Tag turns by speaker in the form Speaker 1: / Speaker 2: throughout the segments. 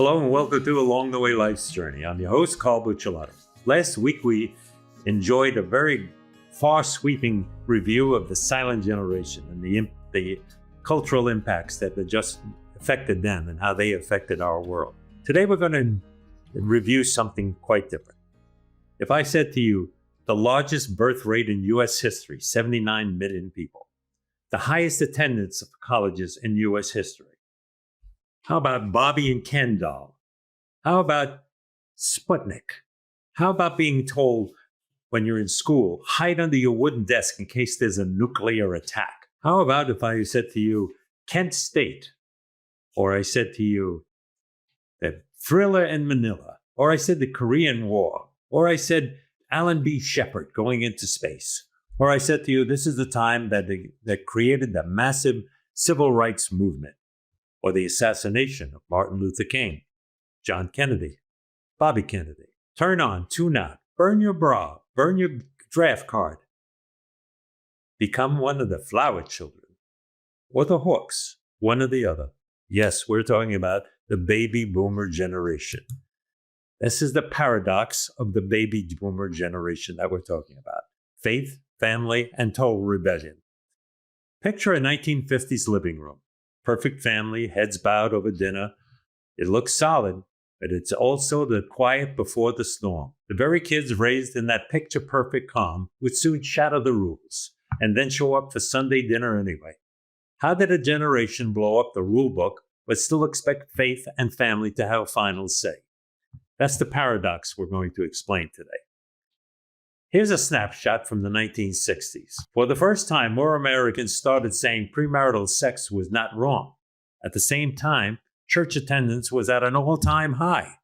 Speaker 1: Hello and welcome to Along the Way Life's Journey. I'm your host, Ellen Buccellato. Last week we enjoyed a very far-sweeping review of the silent generation and the cultural impacts that had just affected them and how they affected our world. Today we're going to review something quite different. If I said to you, the largest birth rate in U.S. history, 79 million people, the highest attendance of colleges in U.S. history, how about Bobby and Ken doll? How about Sputnik? How about being told when you're in school, hide under your wooden desk in case there's a nuclear attack? How about if I said to you, Kent State? Or I said to you, the Thriller in Manila? Or I said the Korean War? Or I said Alan B. Shepard going into space? Or I said to you, this is the time that created the massive civil rights movement? Or the assassination of Martin Luther King, John Kennedy, Bobby Kennedy. Turn on, tune out, burn your bra, burn your draft card. Become one of the flower children, or the hawks, one or the other. Yes, we're talking about the baby boomer generation. This is the paradox of the baby boomer generation that we're talking about. Faith, family, and total rebellion. Picture a 1950s living room. Perfect family, heads bowed over dinner. It looks solid, but it's also the quiet before the storm. The very kids raised in that picture-perfect calm would soon shatter the rules and then show up for Sunday dinner anyway. How did a generation blow up the rule book but still expect faith and family to have a final say? That's the paradox we're going to explain today. Here's a snapshot from the 1960s. For the first time, more Americans started saying premarital sex was not wrong. At the same time, church attendance was at an all-time high.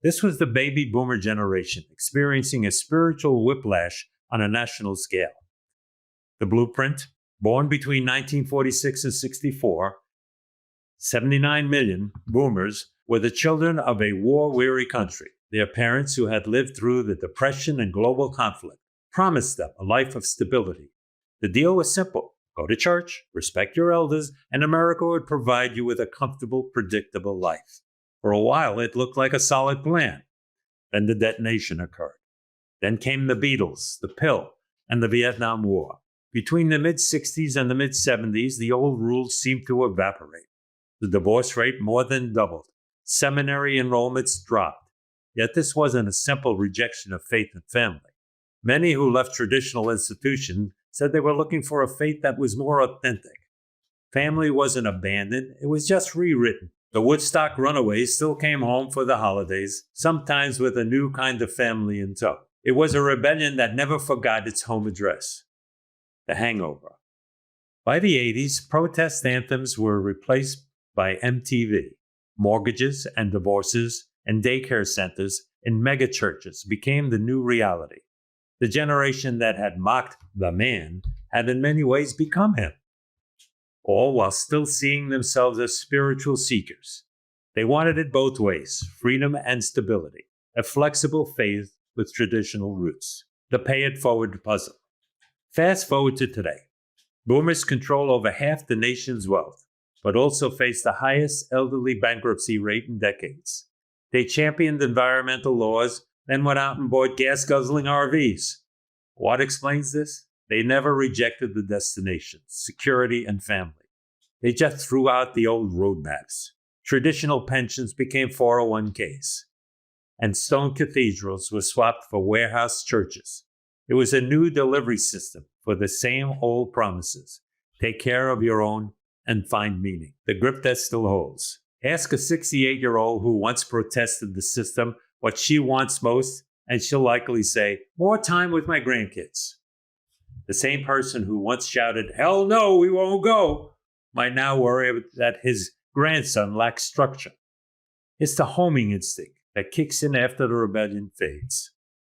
Speaker 1: This was the baby boomer generation experiencing a spiritual whiplash on a national scale. The blueprint, born between 1946 and 64, 79 million boomers were the children of a war-weary country. Their parents, who had lived through the Depression and global conflict, promised them a life of stability. The deal was simple. Go to church, respect your elders, and America would provide you with a comfortable, predictable life. For a while, it looked like a solid plan. Then the detonation occurred. Then came the Beatles, the pill, and the Vietnam War. Between the mid-60s and the mid-70s, the old rules seemed to evaporate. The divorce rate more than doubled. Seminary enrollments dropped. Yet this wasn't a simple rejection of faith and family. Many who left traditional institutions said they were looking for a faith that was more authentic. Family wasn't abandoned, it was just rewritten. The Woodstock runaways still came home for the holidays, sometimes with a new kind of family in tow. It was a rebellion that never forgot its home address. The Hangover. By the 80s, protest anthems were replaced by MTV. Mortgages and divorces and daycare centers in megachurches became the new reality. The generation that had mocked the man had in many ways become him, all while still seeing themselves as spiritual seekers. They wanted it both ways, freedom and stability, a flexible faith with traditional roots. The pay-it-forward puzzle. Fast forward to today. Boomers control over half the nation's wealth, but also face the highest elderly bankruptcy rate in decades. They championed environmental laws, then went out and bought gas-guzzling RVs. What explains this? They never rejected the destinations, security, and family. They just threw out the old roadmaps. Traditional pensions became 401ks, and stone cathedrals were swapped for warehouse churches. It was a new delivery system for the same old promises. Take care of your own and find meaning. The grip that still holds. Ask a 68-year-old who once protested the system what she wants most, and she'll likely say, more time with my grandkids. The same person who once shouted, hell no, we won't go, might now worry that his grandson lacks structure. It's the homing instinct that kicks in after the rebellion fades.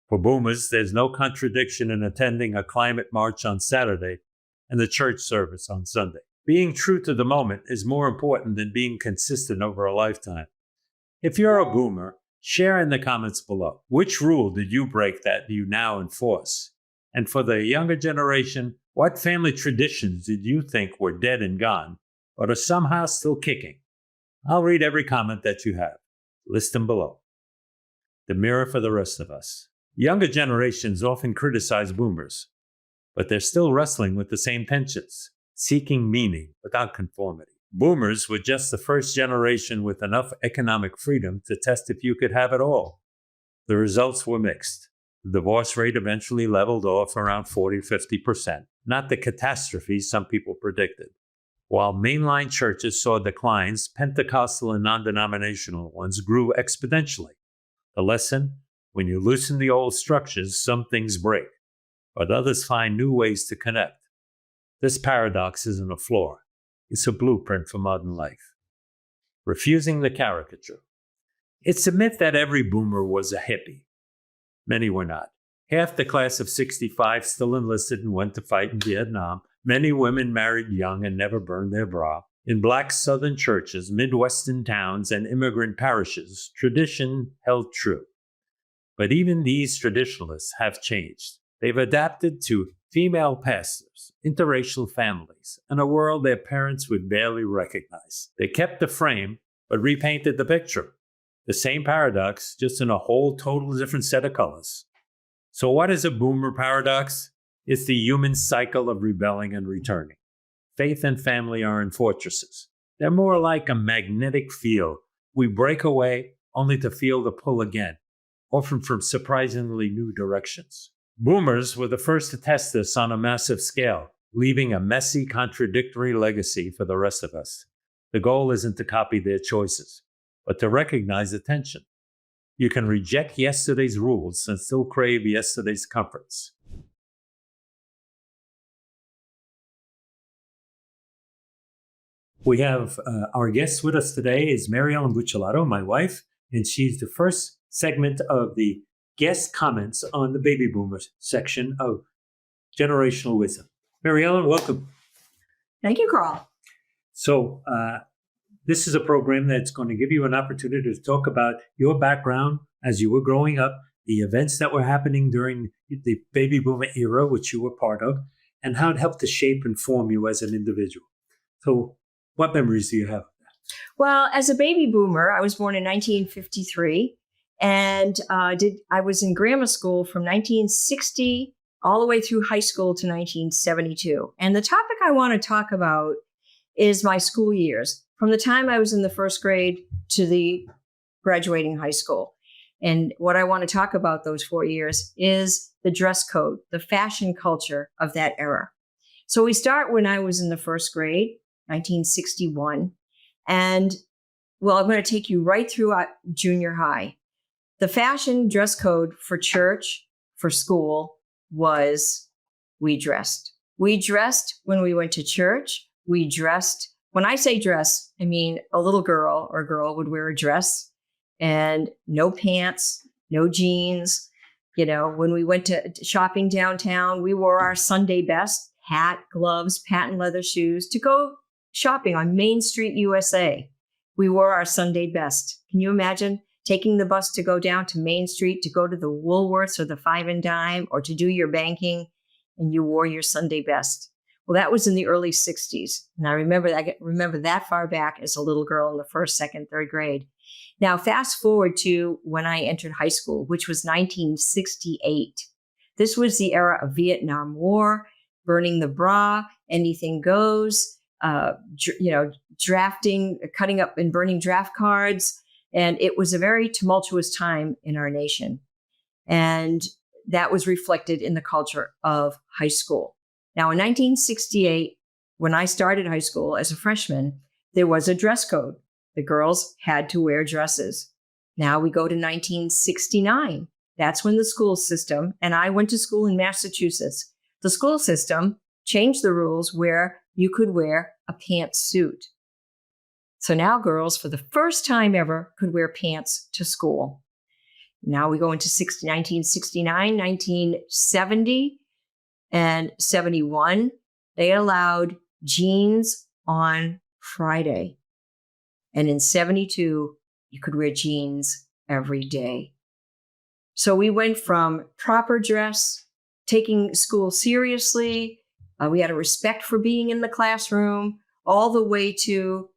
Speaker 1: For boomers, there's no contradiction in attending a climate march on Saturday and the church service on Sunday. Being true to the moment is more important than being consistent over a lifetime. If you're a boomer, share in the comments below. Which rule did you break that you now enforce? And for the younger generation, what family traditions did you think were dead and gone, but are somehow still kicking? I'll read every comment that you have. List them below. The mirror for the rest of us. Younger generations often criticize boomers, but they're still wrestling with the same tensions, seeking meaning without conformity. Boomers were just the first generation with enough economic freedom to test if you could have it all. The results were mixed. The divorce rate eventually leveled off around 40-50%, not the catastrophe some people predicted. While mainline churches saw declines, Pentecostal and non-denominational ones grew exponentially. The lesson: when you loosen the old structures, some things break, but others find new ways to connect. This paradox isn't a flaw. It's a blueprint for modern life. Refusing the caricature. It's a myth that every boomer was a hippie. Many were not. Half the class of 65 still enlisted and went to fight in Vietnam. Many women married young and never burned their bra. In Black Southern churches, Midwestern towns, and immigrant parishes, tradition held true. But even these traditionalists have changed. They've adapted to female pastors, interracial families, and a world their parents would barely recognize. They kept the frame, but repainted the picture. The same paradox, just in a whole total different set of colors. So what is a boomer paradox? It's the human cycle of rebelling and returning. Faith and family are in fortresses. They're more like a magnetic field. We break away only to feel the pull again, often from surprisingly new directions. Boomers were the first to test this on a massive scale, leaving a messy, contradictory legacy for the rest of us. The goal isn't to copy their choices, but to recognize the tension. You can reject yesterday's rules and still crave yesterday's comforts. We have our guest with us today is Ellen Buccellato, my wife, and she's the first segment of the guest comments on the baby boomers section of Generational Wisdom. Ellen, welcome.
Speaker 2: Thank you, Carl.
Speaker 1: So this is a program that's going to give you an opportunity to talk about your background as you were growing up, the events that were happening during the baby boomer era, which you were part of, and how it helped to shape and form you as an individual. So what memories do you have of that?
Speaker 2: Well, as a baby boomer, I was born in 1953, and I was in grammar school from 1960 all the way through high school to 1972. And the topic I want to talk about is my school years, from the time I was in the first grade to the graduating high school. And what I want to talk about those 4 years is the dress code, the fashion culture of that era. So we start when I was in the first grade, 1961. And well, I'm going to take you right through junior high. The fashion dress code for church, for school, was we dressed. We dressed when we went to church. We dressed, when I say dress, I mean a little girl or girl would wear a dress and no pants, no jeans. You know, when we went to shopping downtown, we wore our Sunday best, hat, gloves, patent leather shoes to go shopping on Main Street, USA. We wore our Sunday best. Can you imagine taking the bus to go down to Main Street to go to the Woolworths or the Five and Dime or to do your banking, and you wore your Sunday best? Well, that was in the early 60s. And I remember that far back as a little girl in the first, second, third grade. Now, fast forward to when I entered high school, which was 1968. This was the era of Vietnam War, burning the bra, anything goes, drafting, cutting up and burning draft cards. And it was a very tumultuous time in our nation. And that was reflected in the culture of high school. Now, in 1968, when I started high school as a freshman, there was a dress code. The girls had to wear dresses. Now we go to 1969. That's when the school system, and I went to school in Massachusetts, the school system changed the rules where you could wear a pantsuit. So now girls, for the first time ever, could wear pants to school. Now we go into 1969, 1970, and 71. They allowed jeans on Friday. And in 72, you could wear jeans every day. So we went from proper dress, taking school seriously. We had a respect for being in the classroom, all the way to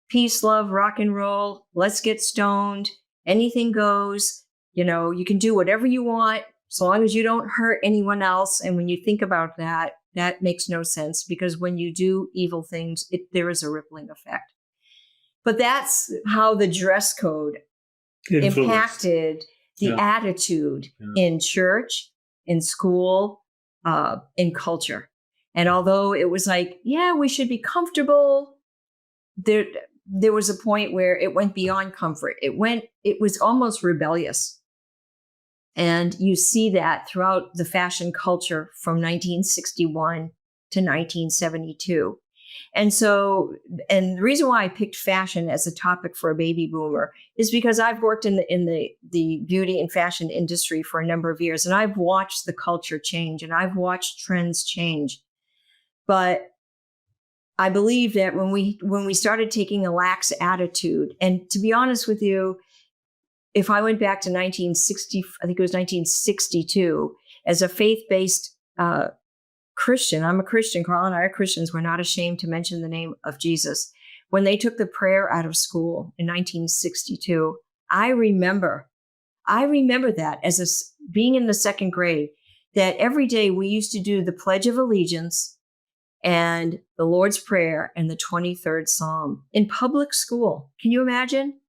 Speaker 2: peace, love, rock and roll. Let's get stoned. Anything goes. You can do whatever you want as long as you don't hurt anyone else. And when you think about that, that makes no sense, because when you do evil things, there is a rippling effect. But that's how the dress code impacted the attitude in church, in school, in culture. And although it was like, yeah, we should be comfortable, there was a point where it went beyond comfort. It was almost rebellious. And you see that throughout the fashion culture from 1961 to 1972. And the reason why I picked fashion as a topic for a baby boomer is because I've worked in the beauty and fashion industry for a number of years, and I've watched the culture change and I've watched trends change. But I believe that when we started taking a lax attitude, and to be honest with you, if I went back to 1960, I think it was 1962, as a faith-based Christian, I'm a Christian, Carl and I are Christians, we're not ashamed to mention the name of Jesus. When they took the prayer out of school in 1962, I remember that as being in the second grade, that every day we used to do the Pledge of Allegiance and the Lord's Prayer and the 23rd Psalm in public school. Can you imagine?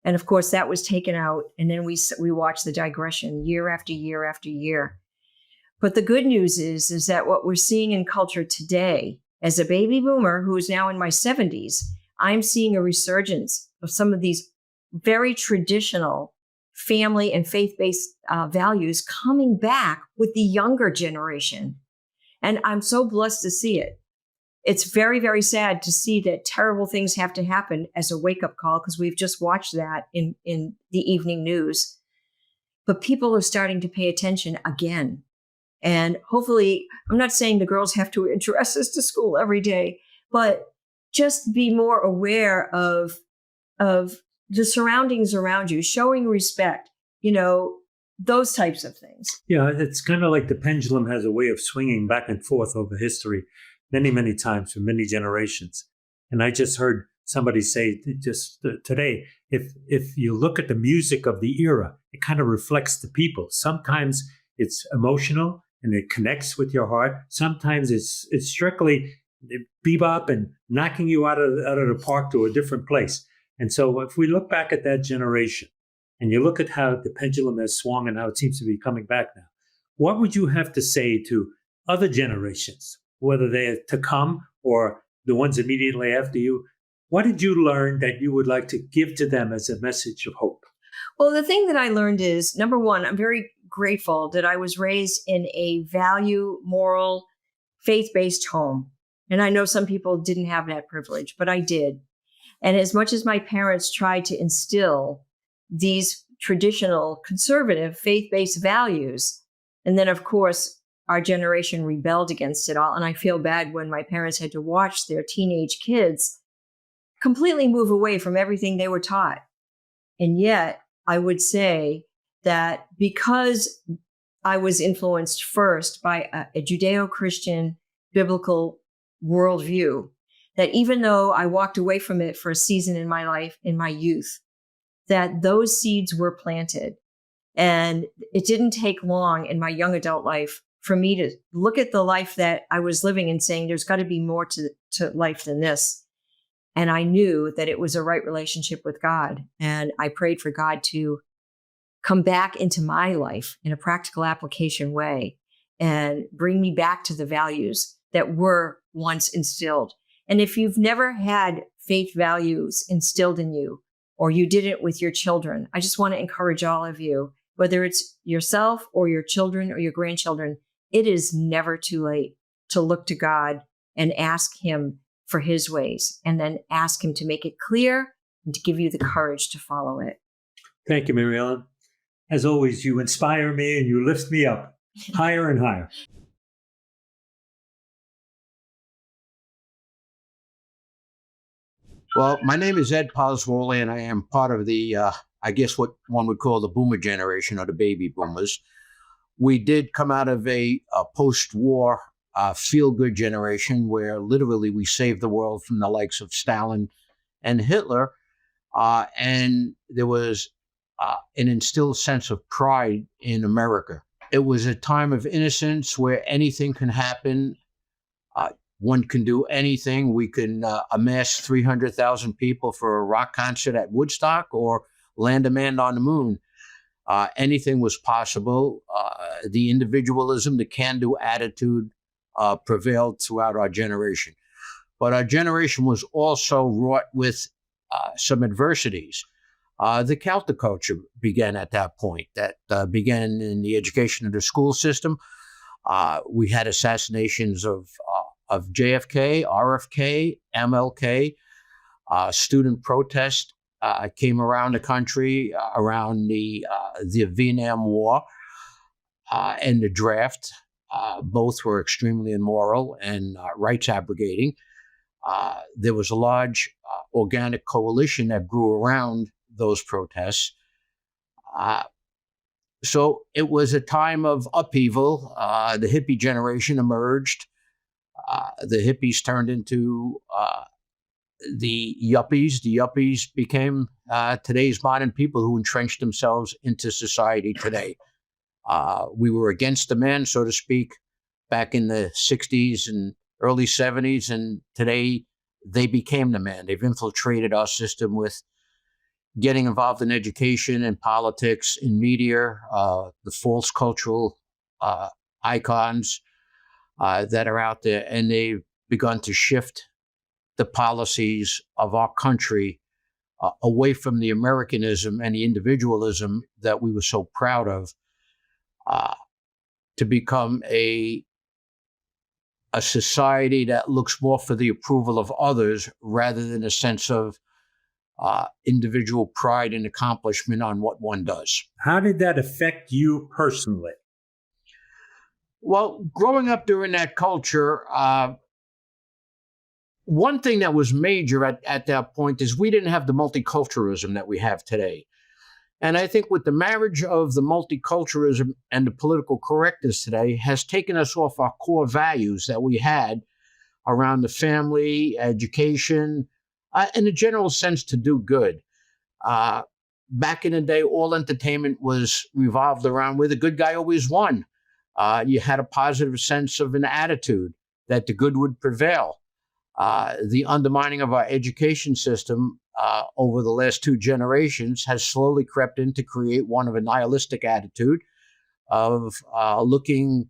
Speaker 2: And of course, that was taken out. And then we watched the digression year after year after year. But the good news is that what we're seeing in culture today, as a baby boomer who is now in my 70s, I'm seeing a resurgence of some of these very traditional family and faith-based values coming back with the younger generation. And I'm so blessed to see it. It's very, very sad to see that terrible things have to happen as a wake-up call, because we've just watched that in the evening news. But people are starting to pay attention again. And hopefully, I'm not saying the girls have to wear dresses to school every day, but just be more aware of the surroundings around you, showing respect, those types of things.
Speaker 1: Yeah, it's kind of like the pendulum has a way of swinging back and forth over history many, many times for many generations. And I just heard somebody say just today, if you look at the music of the era, it kind of reflects the people. Sometimes it's emotional and it connects with your heart. Sometimes it's strictly bebop and knocking you out of the park to a different place. And so if we look back at that generation and you look at how the pendulum has swung and how it seems to be coming back now, what would you have to say to other generations, whether they're to come or the ones immediately after you? What did you learn that you would like to give to them as a message of hope?
Speaker 2: Well, the thing that I learned is, number one, I'm very grateful that I was raised in a value, moral, faith-based home. And I know some people didn't have that privilege, but I did. And as much as my parents tried to instill these traditional, conservative, faith-based values, and then, of course, our generation rebelled against it all. And I feel bad when my parents had to watch their teenage kids completely move away from everything they were taught. And yet, I would say that because I was influenced first by a Judeo-Christian biblical worldview, that even though I walked away from it for a season in my life, in my youth, that those seeds were planted. And it didn't take long in my young adult life for me to look at the life that I was living and saying, there's got to be more to life than this. And I knew that it was a right relationship with God. And I prayed for God to come back into my life in a practical application way and bring me back to the values that were once instilled. And if you've never had faith values instilled in you, or you did it with your children, I just want to encourage all of you, whether it's yourself or your children or your grandchildren, it is never too late to look to God and ask Him for His ways, and then ask Him to make it clear and to give you the courage to follow it.
Speaker 1: Thank you, Mary Ellen. As always, you inspire me and you lift me up higher and higher.
Speaker 3: Well, my name is Ed Pozzuoli, and I am part of the, I guess what one would call the boomer generation, or the baby boomers. We did come out of a post-war feel-good generation where literally we saved the world from the likes of Stalin and Hitler. And there was an instilled sense of pride in America. It was a time of innocence where anything can happen. One can do anything. We can amass 300,000 people for a rock concert at Woodstock or land a man on the moon. Anything was possible. The individualism, the can-do attitude prevailed throughout our generation. But our generation was also wrought with some adversities. The counterculture began at that point. That began in the education of the school system. We had assassinations of JFK, RFK, MLK. Student protest came around the country around the Vietnam War and the draft. Both were extremely immoral and rights abrogating. There was a large organic coalition that grew around those protests. So it was a time of upheaval. The hippie generation emerged. The hippies turned into the yuppies. The yuppies became today's modern people who entrenched themselves into society today. We were against the man, so to speak, back in the 60s and early 70s, and today they became the man. They've infiltrated our system with getting involved in education and politics, in media, the false cultural icons that are out there, and they've begun to shift the policies of our country away from the Americanism and the individualism that we were so proud of, to become a society that looks more for the approval of others rather than a sense of individual pride and accomplishment on what one does.
Speaker 1: How did that affect you personally?
Speaker 3: Well, growing up during that culture, one thing that was major at that point is we didn't have the multiculturalism that we have today. And I think with the marriage of the multiculturalism and the political correctness today has taken us off our core values that we had around the family, education, in a general sense to do good. Back in the day, all entertainment was revolved around where the good guy always won. You had a positive sense of an attitude that the good would prevail. The undermining of our education system over the last two generations has slowly crept in to create one of a nihilistic attitude of looking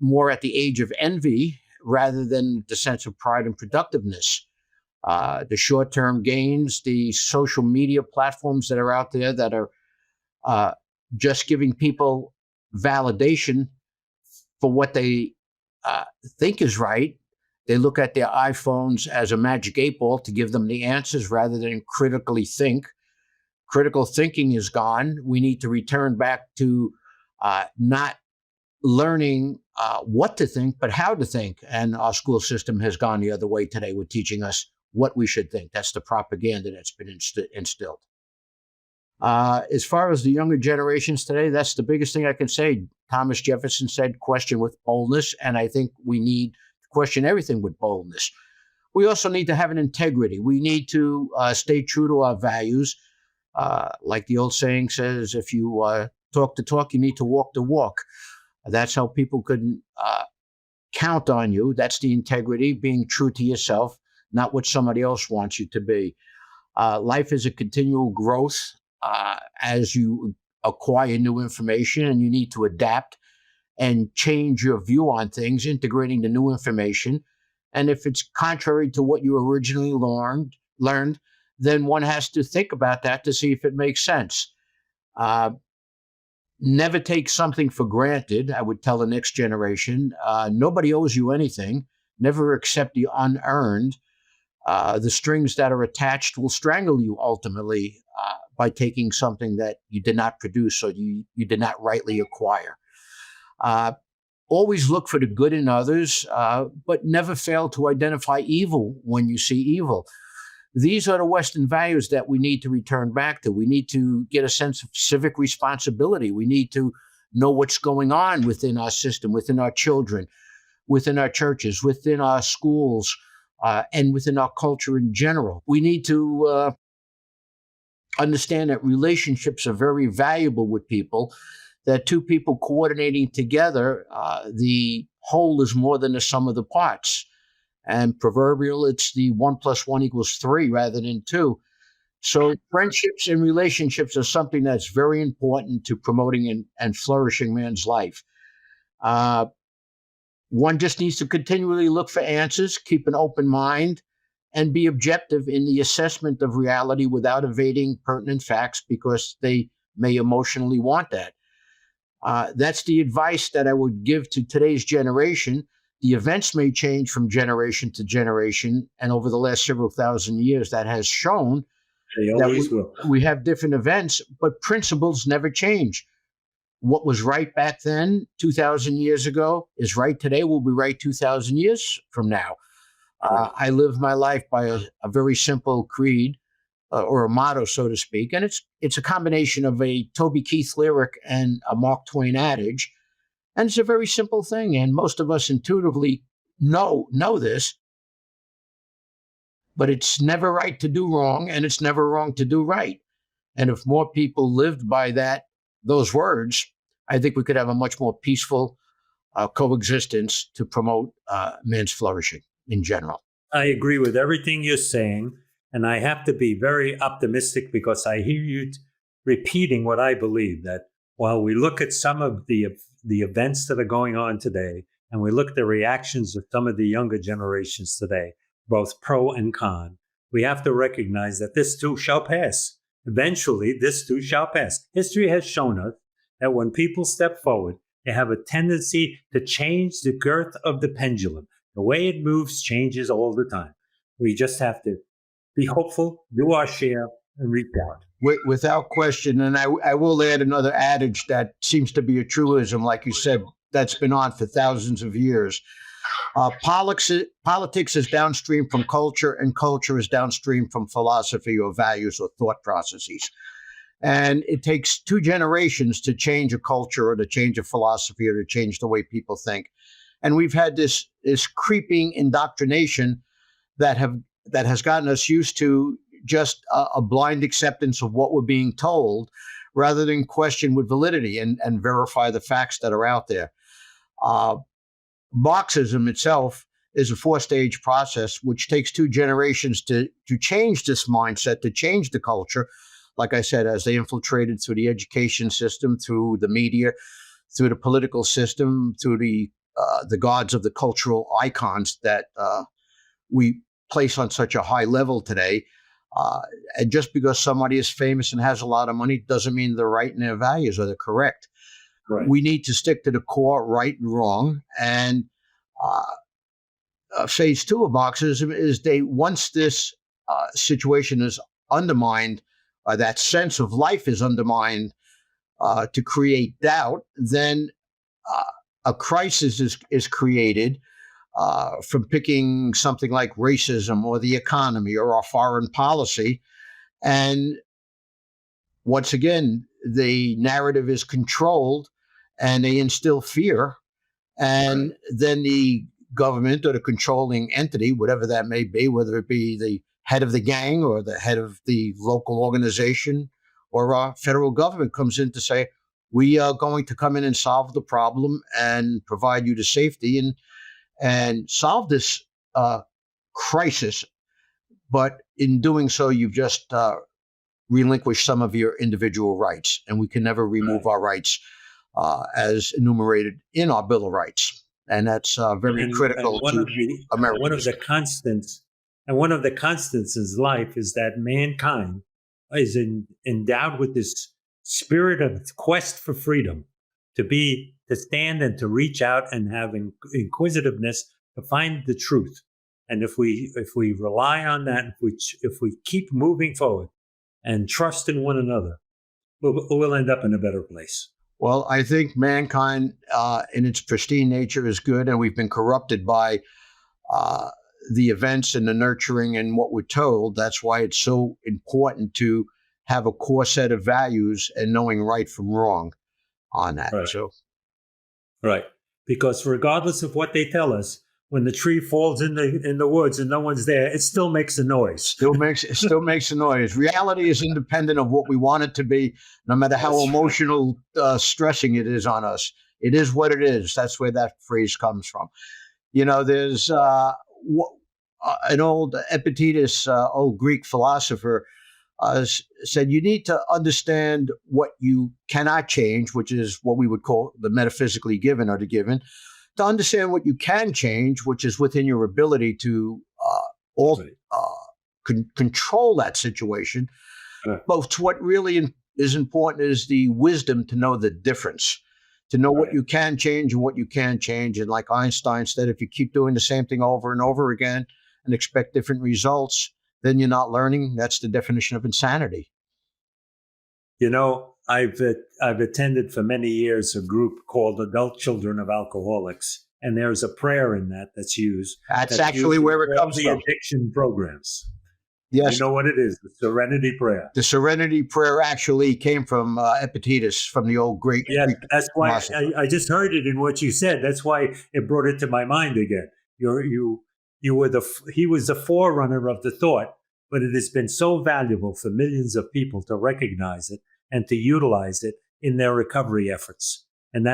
Speaker 3: more at the age of envy rather than the sense of pride and productiveness. The short-term gains, the social media platforms that are out there that are just giving people validation for what they think is right. They look at their iPhones as a magic 8-ball to give them the answers rather than critically think. Critical thinking is gone. We need to return back to not learning what to think, but how to think. And our school system has gone the other way today with teaching us what we should think. That's the propaganda that's been instilled. As far as the younger generations today, that's the biggest thing I can say. Thomas Jefferson said, question with boldness, and I think we need to question everything with boldness. We also need to have an integrity. We need to stay true to our values. Like the old saying says, if you talk the talk, you need to walk the walk. That's how people can count on you. That's the integrity, being true to yourself, not what somebody else wants you to be. Life is a continual growth as you acquire new information, and you need to adapt and change your view on things, integrating the new information. And if it's contrary to what you originally learned, then one has to think about that to see if it makes sense. Never take something for granted, I would tell the next generation. Nobody owes you anything. Never accept the unearned. The strings that are attached will strangle you ultimately by taking something that you did not produce or you did not rightly acquire. Always look for the good in others, but never fail to identify evil when you see evil. These are the Western values that we need to return back to. We need to get a sense of civic responsibility. We need to know what's going on within our system, within our children, within our churches, within our schools, and within our culture in general. We need to understand that relationships are very valuable with people, that two people coordinating together, the whole is more than the sum of the parts. And proverbial, it's the 1 + 1 = 3 rather than 2. So friendships and relationships are something that's very important to promoting and flourishing man's life. One just needs to continually look for answers, keep an open mind, and be objective in the assessment of reality without evading pertinent facts because they may emotionally want that. That's the advice that I would give to today's generation. The events may change from generation to generation, and over the last several thousand years, that has shown
Speaker 1: They always will.
Speaker 3: we have different events, but principles never change. What was right back then, 2,000 years ago, is right today, will be right 2,000 years from now. I live my life by a very simple creed, or a motto, so to speak, and it's a combination of a Toby Keith lyric and a Mark Twain adage, and it's a very simple thing, and most of us intuitively know this, but it's never right to do wrong, and it's never wrong to do right. And if more people lived by those words, I think we could have a much more peaceful coexistence to promote man's flourishing in general.
Speaker 1: I agree with everything you're saying, and I have to be very optimistic because I hear you repeating what I believe, that while we look at some of the events that are going on today, and we look at the reactions of some of the younger generations today, both pro and con, we have to recognize that this too shall pass. Eventually, this too shall pass. History has shown us that when people step forward, they have a tendency to change the girth of the pendulum. The way it moves changes all the time. We just have to be hopeful, do our share, and reap out.
Speaker 3: Without question. And I will add another adage that seems to be a truism, like you said, that's been on for thousands of years. Politics is downstream from culture, and culture is downstream from philosophy or values or thought processes. And it takes 2 generations to change a culture or to change a philosophy or to change the way people think. And we've had this creeping indoctrination that has gotten us used to just a blind acceptance of what we're being told rather than question with validity and verify the facts that are out there. Marxism itself is a 4-stage process which takes 2 generations to change this mindset, to change the culture. Like I said, as they infiltrated through the education system, through the media, through the political system, through the gods of the cultural icons that we place on such a high level today. And just because somebody is famous and has a lot of money doesn't mean they're right in their values or they're correct. Right. We need to stick to the core, right and wrong. And phase 2 of Marxism is once this situation is undermined, that sense of life is undermined to create doubt, then a crisis is created from picking something like racism or the economy or our foreign policy. And once again, the narrative is controlled and they instill fear. And then the government or the controlling entity, whatever that may be, whether it be the head of the gang or the head of the local organization or our federal government, comes in to say, we are going to come in and solve the problem and provide you the safety and solve this crisis. But in doing so, you've just relinquished some of your individual rights, and we can never remove our rights as enumerated in our Bill of Rights. And that's very critical to America.
Speaker 1: One of the constants in life is that mankind is endowed with this spirit of quest for freedom, to stand and to reach out and have inquisitiveness to find the truth. And if we rely on that, if we keep moving forward and trust in one another, we'll end up in a better place.
Speaker 3: Well, I think mankind in its pristine nature is good, and we've been corrupted by the events and the nurturing and what we're told. That's why it's so important to have a core set of values and knowing right from wrong on that.
Speaker 1: Right. Right. Because regardless of what they tell us, when the tree falls in the woods and no one's there, it still makes a noise.
Speaker 3: Still makes a noise. Reality is independent of what we want it to be, no matter how
Speaker 1: That's
Speaker 3: emotional, stressing it is on us. It is what it is. That's where that phrase comes from. There's an old Epictetus, old Greek philosopher, said you need to understand what you cannot change, which is what we would call the metaphysically given or the given, to understand what you can change, which is within your ability to control that situation. But what really is important is the wisdom to know the difference, to know what you can change and what you can't change. And like Einstein said, if you keep doing the same thing over and over again and expect different results, then you're not learning. That's the definition of insanity.
Speaker 1: I've attended for many years a group called Adult Children of Alcoholics, and there's a prayer in that's used.
Speaker 3: That's actually where it comes
Speaker 1: from. The addiction programs.
Speaker 3: Yes.
Speaker 1: You know what it is, the Serenity Prayer.
Speaker 3: The Serenity Prayer actually came from Epictetus, from the old Greek.
Speaker 1: Yeah, that's why I just heard it in what you said. That's why it brought it to my mind again. He was the forerunner of the thought, but it has been so valuable for millions of people to recognize it and to utilize it in their recovery efforts. And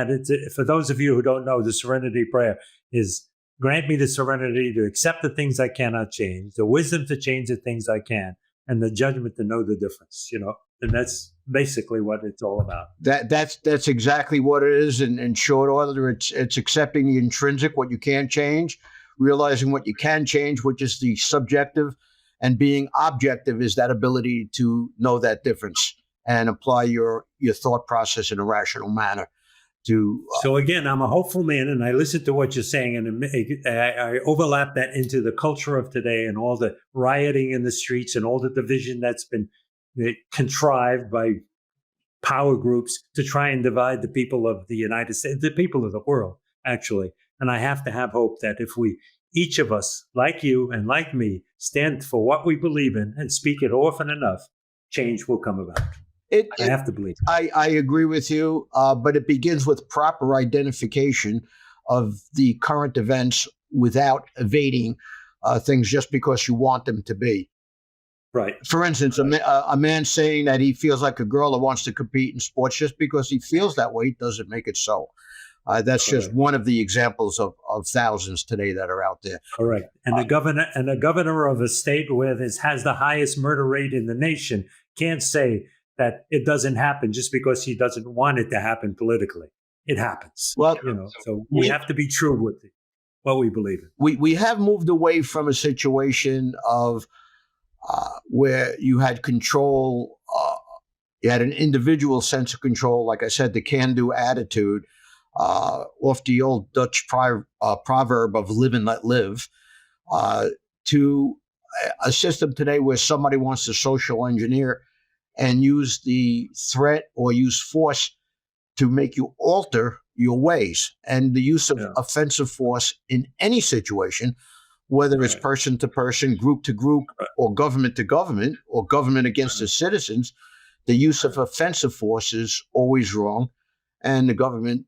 Speaker 1: for those of you who don't know, the Serenity Prayer is, grant me the serenity to accept the things I cannot change, the wisdom to change the things I can, and the judgment to know the difference, And that's basically what it's all about.
Speaker 3: That's exactly what it is. In short order, it's accepting the intrinsic, what you can change, realizing what you can change, which is the subjective, and being objective is that ability to know that difference and apply your thought process in a rational manner. So
Speaker 1: again, I'm a hopeful man, and I listen to what you're saying, and I overlap that into the culture of today and all the rioting in the streets and all the division that's been contrived by power groups to try and divide the people of the United States, the people of the world, actually. And I have to have hope that if each of us, like you and like me, stand for what we believe in and speak it often enough, change will come about. I have to believe.
Speaker 3: I agree with you, but it begins with proper identification of the current events without evading things just because you want them to be.
Speaker 1: Right.
Speaker 3: For instance, a man saying that he feels like a girl or wants to compete in sports just because he feels that way doesn't make it so. That's just one of the examples of thousands today that are out there.
Speaker 1: Correct. And the governor of a state where this has the highest murder rate in the nation can't say that it doesn't happen just because he doesn't want it to happen politically. It happens.
Speaker 3: Well,
Speaker 1: so we have to be true with what we believe in.
Speaker 3: We have moved away from a situation of where you had control, you had an individual sense of control, like I said, the can-do attitude, off the old Dutch proverb of live and let live, to a system today where somebody wants to social engineer and use the threat or use force to make you alter your ways. And the use of offensive force in any situation, whether it's person to person, group to group, or government to government, or government against the citizens, the use of offensive force is always wrong. And the government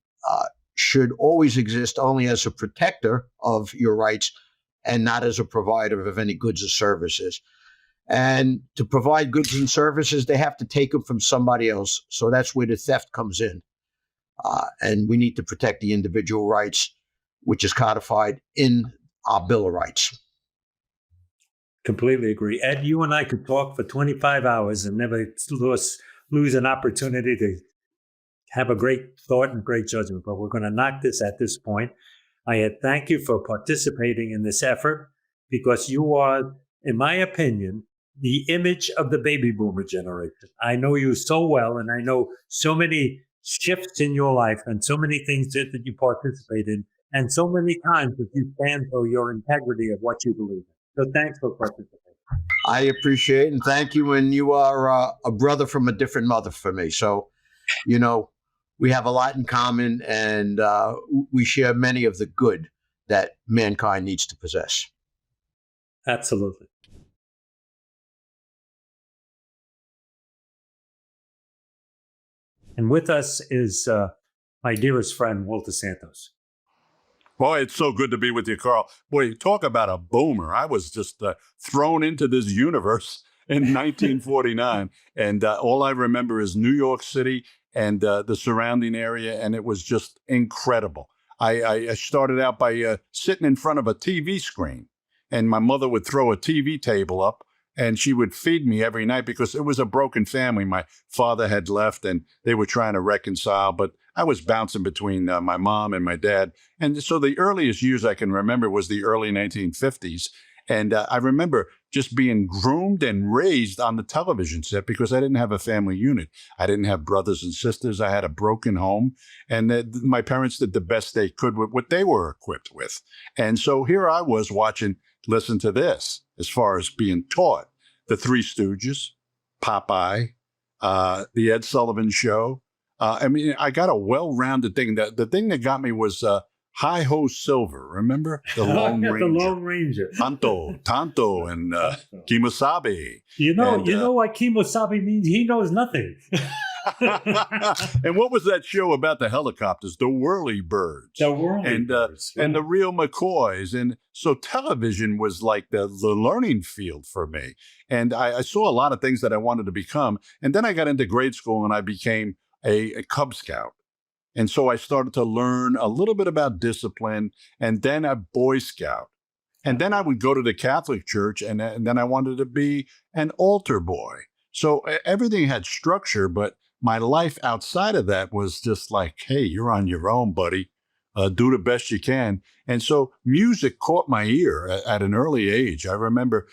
Speaker 3: should always exist only as a protector of your rights and not as a provider of any goods or services. And to provide goods and services, they have to take them from somebody else. So that's where the theft comes in. And we need to protect the individual rights, which is codified in our Bill of Rights.
Speaker 1: Completely agree. Ed, you and I could talk for 25 hours and never lose an opportunity to have a great thought and great judgment. But we're going to knock this at this point. I thank you for participating in this effort because you are, in my opinion, the image of the baby boomer generation. I know you so well, and I know so many shifts in your life and so many things that you participate in, and so many times that you stand for your integrity of what you believe in. So thanks for participating.
Speaker 3: I appreciate it, and thank you. And you are a brother from a different mother for me. So, we have a lot in common, and we share many of the good that mankind needs to possess.
Speaker 1: Absolutely. And with us is my dearest friend, Walter Santos.
Speaker 4: Boy, it's so good to be with you, Carl. Boy, you talk about a boomer. I was just thrown into this universe in 1949. And all I remember is New York City and the surrounding area. And it was just incredible. I started out by sitting in front of a TV screen. And my mother would throw a TV table up. And she would feed me every night because it was a broken family. My father had left and they were trying to reconcile, but I was bouncing between my mom and my dad. And so the earliest years I can remember was the early 1950s. And I remember just being groomed and raised on the television set because I didn't have a family unit. I didn't have brothers and sisters. I had a broken home. And my parents did the best they could with what they were equipped with. And so here I was watching, listen to this, as far as being taught. The Three Stooges, Popeye, the Ed Sullivan Show. I mean, I got a well-rounded thing. The thing that got me was Hi-Ho Silver. Remember? The Lone Ranger.
Speaker 1: The Lone Ranger.
Speaker 4: Tonto, and Kimosabe.
Speaker 1: You know what Kimosabe means? He knows nothing.
Speaker 4: And what was that show about the helicopters? The Whirlybirds.
Speaker 1: The Whirlybirds.
Speaker 4: And the Real McCoys. And so television was like the learning field for me. And I saw a lot of things that I wanted to become. And then I got into grade school and I became a Cub Scout. And so I started to learn a little bit about discipline and then a Boy Scout. And then I would go to the Catholic Church and then I wanted to be an altar boy. So everything had structure, but my life outside of that was just like, hey, you're on your own, buddy. Do the best you can. And so music caught my ear at an early age. I remember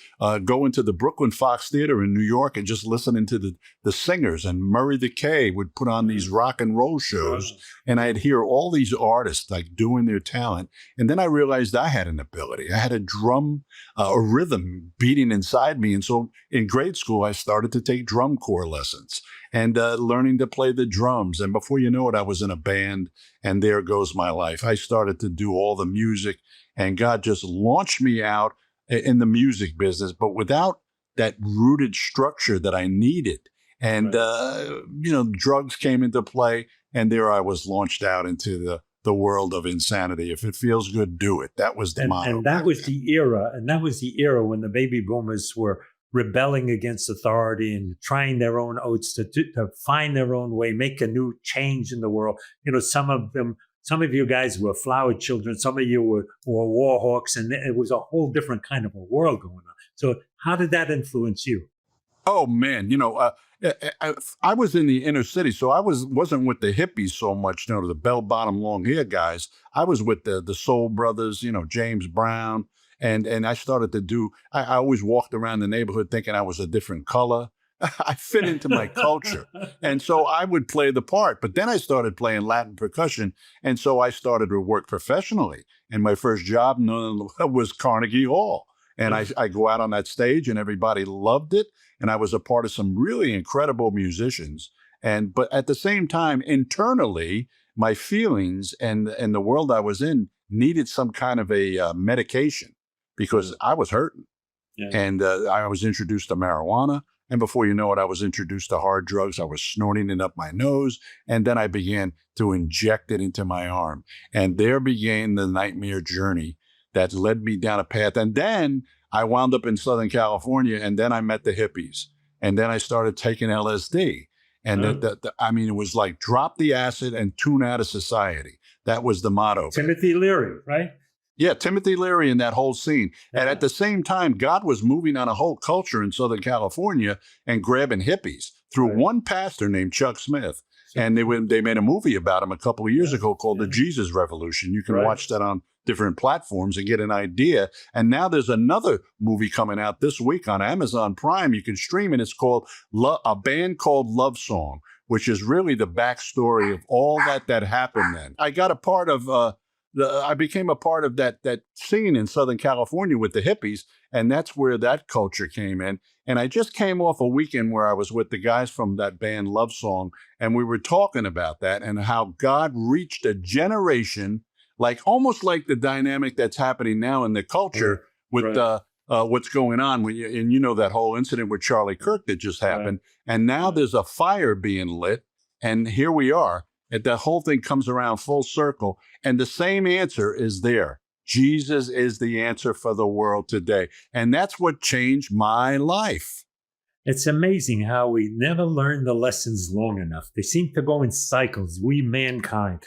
Speaker 4: going to the Brooklyn Fox Theater in New York and just listening to the singers. And Murray the K would put on these rock and roll shows. And I'd hear all these artists like doing their talent. And then I realized I had an ability. I had a drum, a rhythm beating inside me. And so in grade school, I started to take drum corps lessons and learning to play the drums. And before you know it, I was in a band, and there goes my life. I started to do all the music, and God just launched me out in the music business, but without that rooted structure that I needed. And, drugs came into play, and there I was launched out into the world of insanity. If it feels good, do it. That was the motto.
Speaker 1: And that was the era when the baby boomers were rebelling against authority and trying their own oats to find their own way, make a new change in the world. You know, some of you guys were flower children, some of you were war hawks, and it was a whole different kind of a world going on. So how did that influence you?
Speaker 4: Oh, man, I was in the inner city, so I wasn't with the hippies so much, the bell-bottom long hair guys. I was with the Soul Brothers, James Brown. And I started to do, I always walked around the neighborhood thinking I was a different color. I fit into my culture. And so I would play the part. But then I started playing Latin percussion. And so I started to work professionally. And my first job was Carnegie Hall. And I go out on that stage and everybody loved it. And I was a part of some really incredible musicians. But at the same time, internally, my feelings and the world I was in needed some kind of a medication. Because I was hurting. Yeah. And I was introduced to marijuana. And before you know it, I was introduced to hard drugs. I was snorting it up my nose. And then I began to inject it into my arm. And there began the nightmare journey that led me down a path. And then I wound up in Southern California. And then I met the hippies. And then I started taking LSD. And it was like drop the acid and tune out of society. That was the motto.
Speaker 1: Timothy Leary, right?
Speaker 4: Yeah, Timothy Leary and that whole scene. Yeah. And at the same time, God was moving on a whole culture in Southern California and grabbing hippies through one pastor named Chuck Smith. And they made a movie about him a couple of years ago called The Jesus Revolution. You can watch that on different platforms and get an idea. And now there's another movie coming out this week on Amazon Prime. You can stream it. It's called A Band Called Love Song, which is really the backstory of all that happened then. I got a part of... I became a part of that scene in Southern California with the hippies, and that's where that culture came in. And I just came off a weekend where I was with the guys from that band Love Song, and we were talking about that and how God reached a generation, almost like the dynamic that's happening now in the culture with what's going on. And that whole incident with Charlie Kirk that just happened. Right. And now there's a fire being lit, and here we are. the whole thing comes around full circle. And the same answer is there. Jesus is the answer for the world today. And that's what changed my life.
Speaker 1: It's amazing how we never learn the lessons long enough. They seem to go in cycles. We, mankind,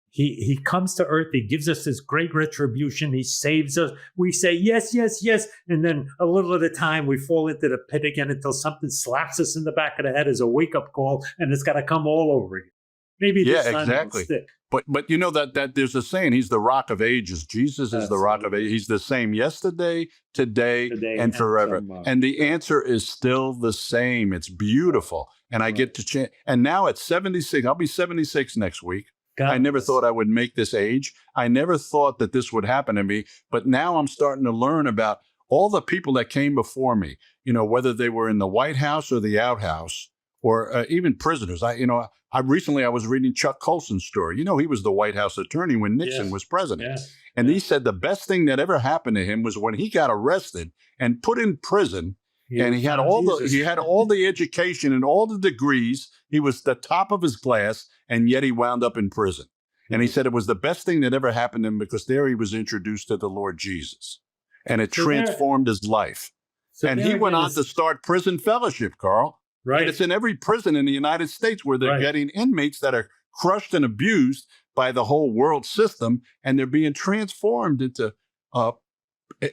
Speaker 1: he comes to earth. He gives us this great retribution. He saves us. We say, yes, yes, yes. And then a little at a time, we fall into the pit again until something slaps us in the back of the head as a wake-up call, and it's got to come all over again. Maybe this time
Speaker 4: exactly.
Speaker 1: It'll stick.
Speaker 4: But you know that there's a saying, he's the rock of ages. Jesus is the rock of ages. He's the same yesterday, today and forever. And the answer is still the same. It's beautiful. And I get to change. And now at 76, I'll be 76 next week. I never thought I would make this age. I never thought that this would happen to me. But now I'm starting to learn about all the people that came before me, you know, whether they were in the White House or the outhouse, or even prisoners. I recently was reading Chuck Colson's story. You know, he was the White House attorney when Nixon was president. And he said the best thing that ever happened to him was when he got arrested and put in prison. And he had all the education and all the degrees. He was the top of his class, and yet he wound up in prison. And he said it was the best thing that ever happened to him because there he was introduced to the Lord Jesus. And it transformed his life. And he went on to start Prison Fellowship, Carl. Right. And it's in every prison in the United States where they're getting inmates that are crushed and abused by the whole world system, and they're being transformed into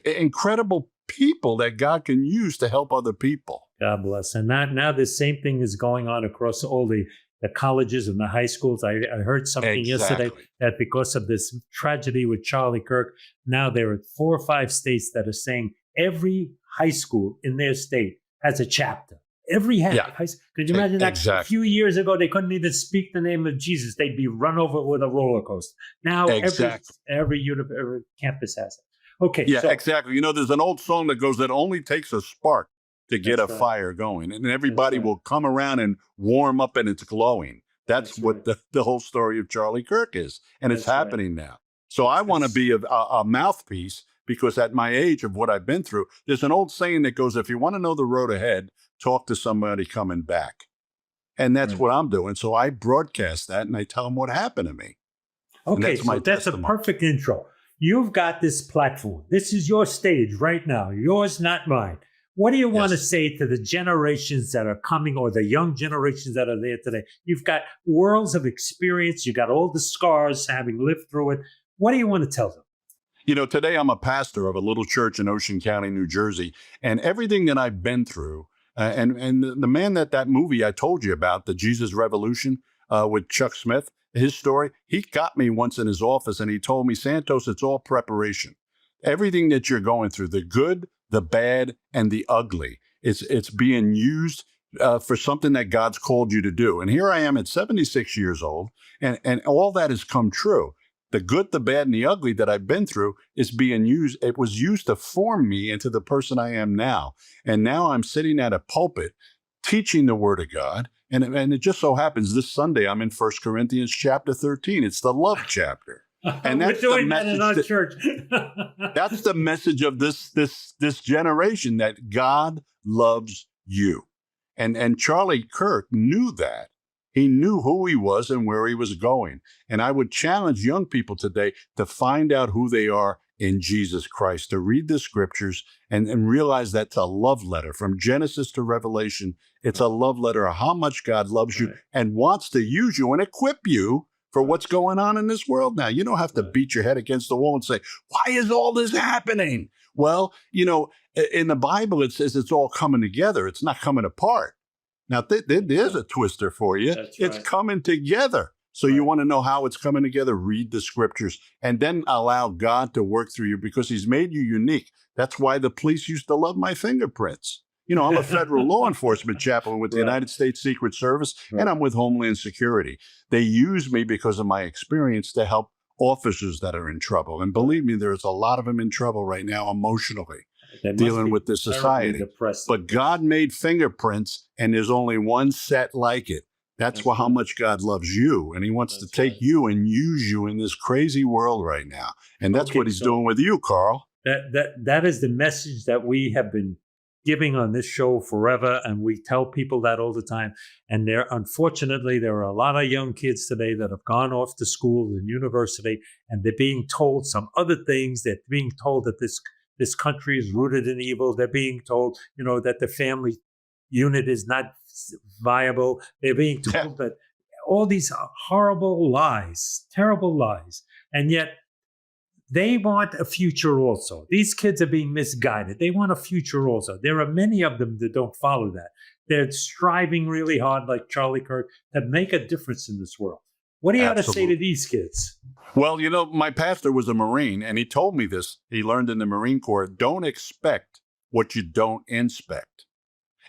Speaker 4: incredible people that God can use to help other people.
Speaker 1: God bless. And now the same thing is going on across all the colleges and the high schools. I heard something yesterday that because of this tragedy with Charlie Kirk, now there are 4 or 5 states that are saying every high school in their state has a chapter. Every high school. Could you imagine that? A few years ago, they couldn't even speak the name of Jesus. They'd be run over with a roller coaster. Now every campus has it. Okay.
Speaker 4: Yeah, exactly. You know, there's an old song that goes, "It only takes a spark to get a fire going." And everybody will come around and warm up and it's glowing. That's what the whole story of Charlie Kirk is. And it's happening now. So I want to be a mouthpiece because at my age of what I've been through, there's an old saying that goes, if you want to know the road ahead, talk to somebody coming back. And that's what I'm doing. So I broadcast that and I tell them what happened to me.
Speaker 1: Okay, so that's a perfect intro. You've got this platform. This is your stage right now. Yours, not mine. What do you want to say to the generations that are coming or the young generations that are there today? You've got worlds of experience. You got all the scars having lived through it. What do you want to tell them?
Speaker 4: You know, today I'm a pastor of a little church in Ocean County, New Jersey, and everything that I've been through, and the man that movie I told you about, the Jesus Revolution with Chuck Smith, his story, he got me once in his office and he told me, Santos, it's all preparation. Everything that you're going through, the good, the bad, and the ugly, it's being used for something that God's called you to do. And here I am at 76 years old, and all that has come true. The good, the bad, and the ugly that I've been through is being used. It was used to form me into the person I am now. And now I'm sitting at a pulpit teaching the Word of God. And it just so happens this Sunday I'm in 1 Corinthians chapter 13. It's the love chapter. And that's
Speaker 1: we're doing that in our church.
Speaker 4: That's the message of this generation, that God loves you. And Charlie Kirk knew that. He knew who he was and where he was going. And I would challenge young people today to find out who they are in Jesus Christ, to read the scriptures and realize that's a love letter from Genesis to Revelation. It's a love letter of how much God loves you and wants to use you and equip you for what's going on in this world now. You don't have to beat your head against the wall and say, why is all this happening? Well, you know, in the Bible, it says it's all coming together. It's not coming apart. Now, there's a twister for you. It's coming together. So you want to know how it's coming together? Read the scriptures and then allow God to work through you because he's made you unique. That's why the police used to love my fingerprints. You know, I'm a federal law enforcement chaplain with the United States Secret Service, and I'm with Homeland Security. They use me because of my experience to help officers that are in trouble. And believe me, there's a lot of them in trouble right now emotionally, dealing with this society. But God made fingerprints, and there's only one set like it. That's how much God loves you, and he wants to take you and use you in this crazy world right now. And that's what he's doing with you, Carl.
Speaker 1: That is the message that we have been giving on this show forever, and we tell people that all the time. And unfortunately, there are a lot of young kids today that have gone off to school and university, and they're being told some other things. They're being told that this country is rooted in evil. They're being told, that the family unit is not viable. They're being told that all these horrible lies, terrible lies, and yet they want a future also. These kids are being misguided. They want a future also. There are many of them that don't follow that. They're striving really hard, like Charlie Kirk, to make a difference in this world. What do you have to say to these kids?
Speaker 4: Well, my pastor was a Marine, and he told me this. He learned in the Marine Corps, don't expect what you don't inspect.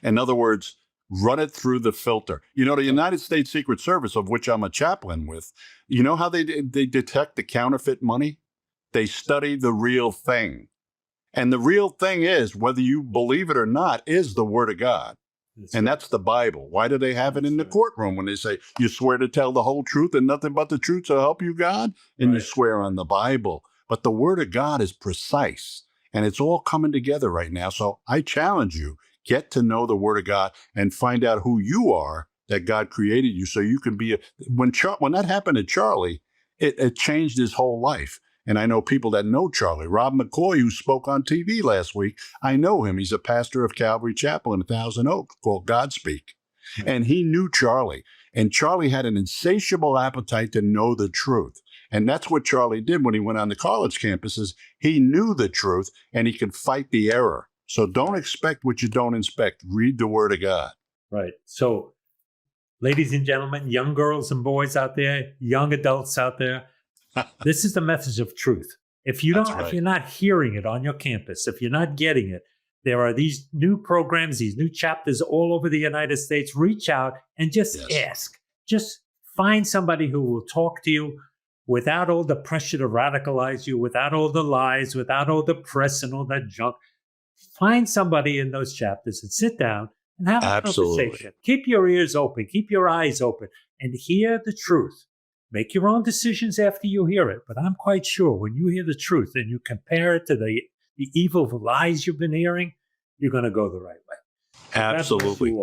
Speaker 4: In other words, run it through the filter. The United States Secret Service, of which I'm a chaplain with, you know how they detect the counterfeit money? They study the real thing. And the real thing is, whether you believe it or not, is the Word of God. That's the Bible. Why do they have it in the courtroom when they say, you swear to tell the whole truth and nothing but the truth to help you, God? And you swear on the Bible. But the Word of God is precise. And it's all coming together right now. So I challenge you, get to know the Word of God and find out who you are, that God created you, so you can be when that happened to Charlie, it changed his whole life. And I know people that know Charlie. Rob McCoy, who spoke on TV last week, I know him. He's a pastor of Calvary Chapel in Thousand Oaks called Godspeak. And he knew Charlie. And Charlie had an insatiable appetite to know the truth. And that's what Charlie did when he went on the college campuses. He knew the truth, and he could fight the error. So don't expect what you don't inspect. Read the Word of God.
Speaker 1: Right. So, ladies and gentlemen, young girls and boys out there, young adults out there, this is the message of truth. If you're not hearing it on your campus, if you're not getting it, there are these new programs, these new chapters all over the United States. Reach out and just ask. Just find somebody who will talk to you without all the pressure to radicalize you, without all the lies, without all the press and all that junk. Find somebody in those chapters and sit down and have a conversation. Keep your ears open, keep your eyes open, and hear the truth. Make your own decisions after you hear it. But I'm quite sure when you hear the truth and you compare it to the evil lies you've been hearing, you're going to go the right way.
Speaker 4: Absolutely.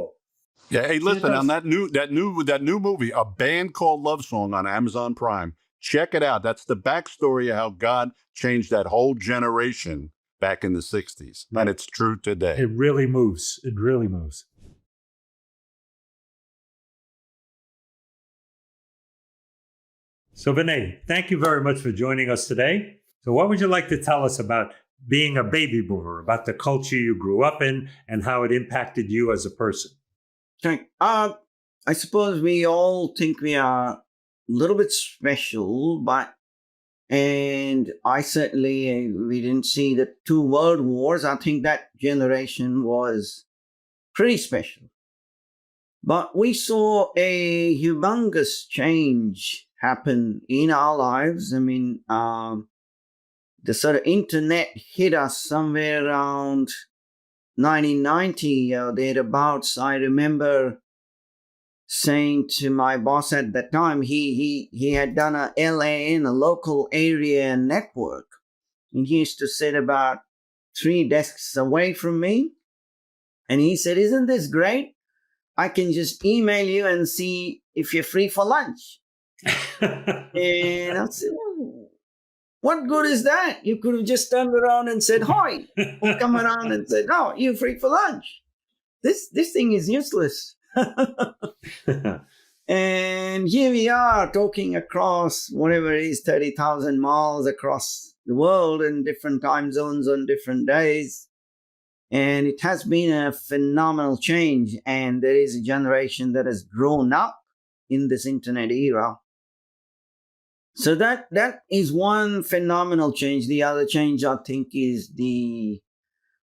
Speaker 4: Yeah. Hey, listen, on that new movie, A Band Called Love Song on Amazon Prime. Check it out. That's the backstory of how God changed that whole generation back in the 60s. And it's true today.
Speaker 1: It really moves. It really moves. So, Vinay, thank you very much for joining us today. So what would you like to tell us about being a baby boomer, about the culture you grew up in and how it impacted you as a person?
Speaker 5: Okay. I suppose we all think we are a little bit special, and I certainly, we didn't see the 2 world wars. I think that generation was pretty special. But we saw a humongous change happen in our lives. I mean, the sort of internet hit us somewhere around 1990 or thereabouts. I remember saying to my boss at that time, he had done a LAN, a local area network, and he used to sit about 3 desks away from me. And he said, "Isn't this great? I can just email you and see if you're free for lunch." And I said, "What good is that? You could have just turned around and said, 'Hi,' or come around and said, 'No, you're free for lunch.' This thing is useless." And here we are talking across whatever it is, 30,000 miles across the world in different time zones on different days. And it has been a phenomenal change. And there is a generation that has grown up in this internet era. So that is one phenomenal change. The other change, I think, is the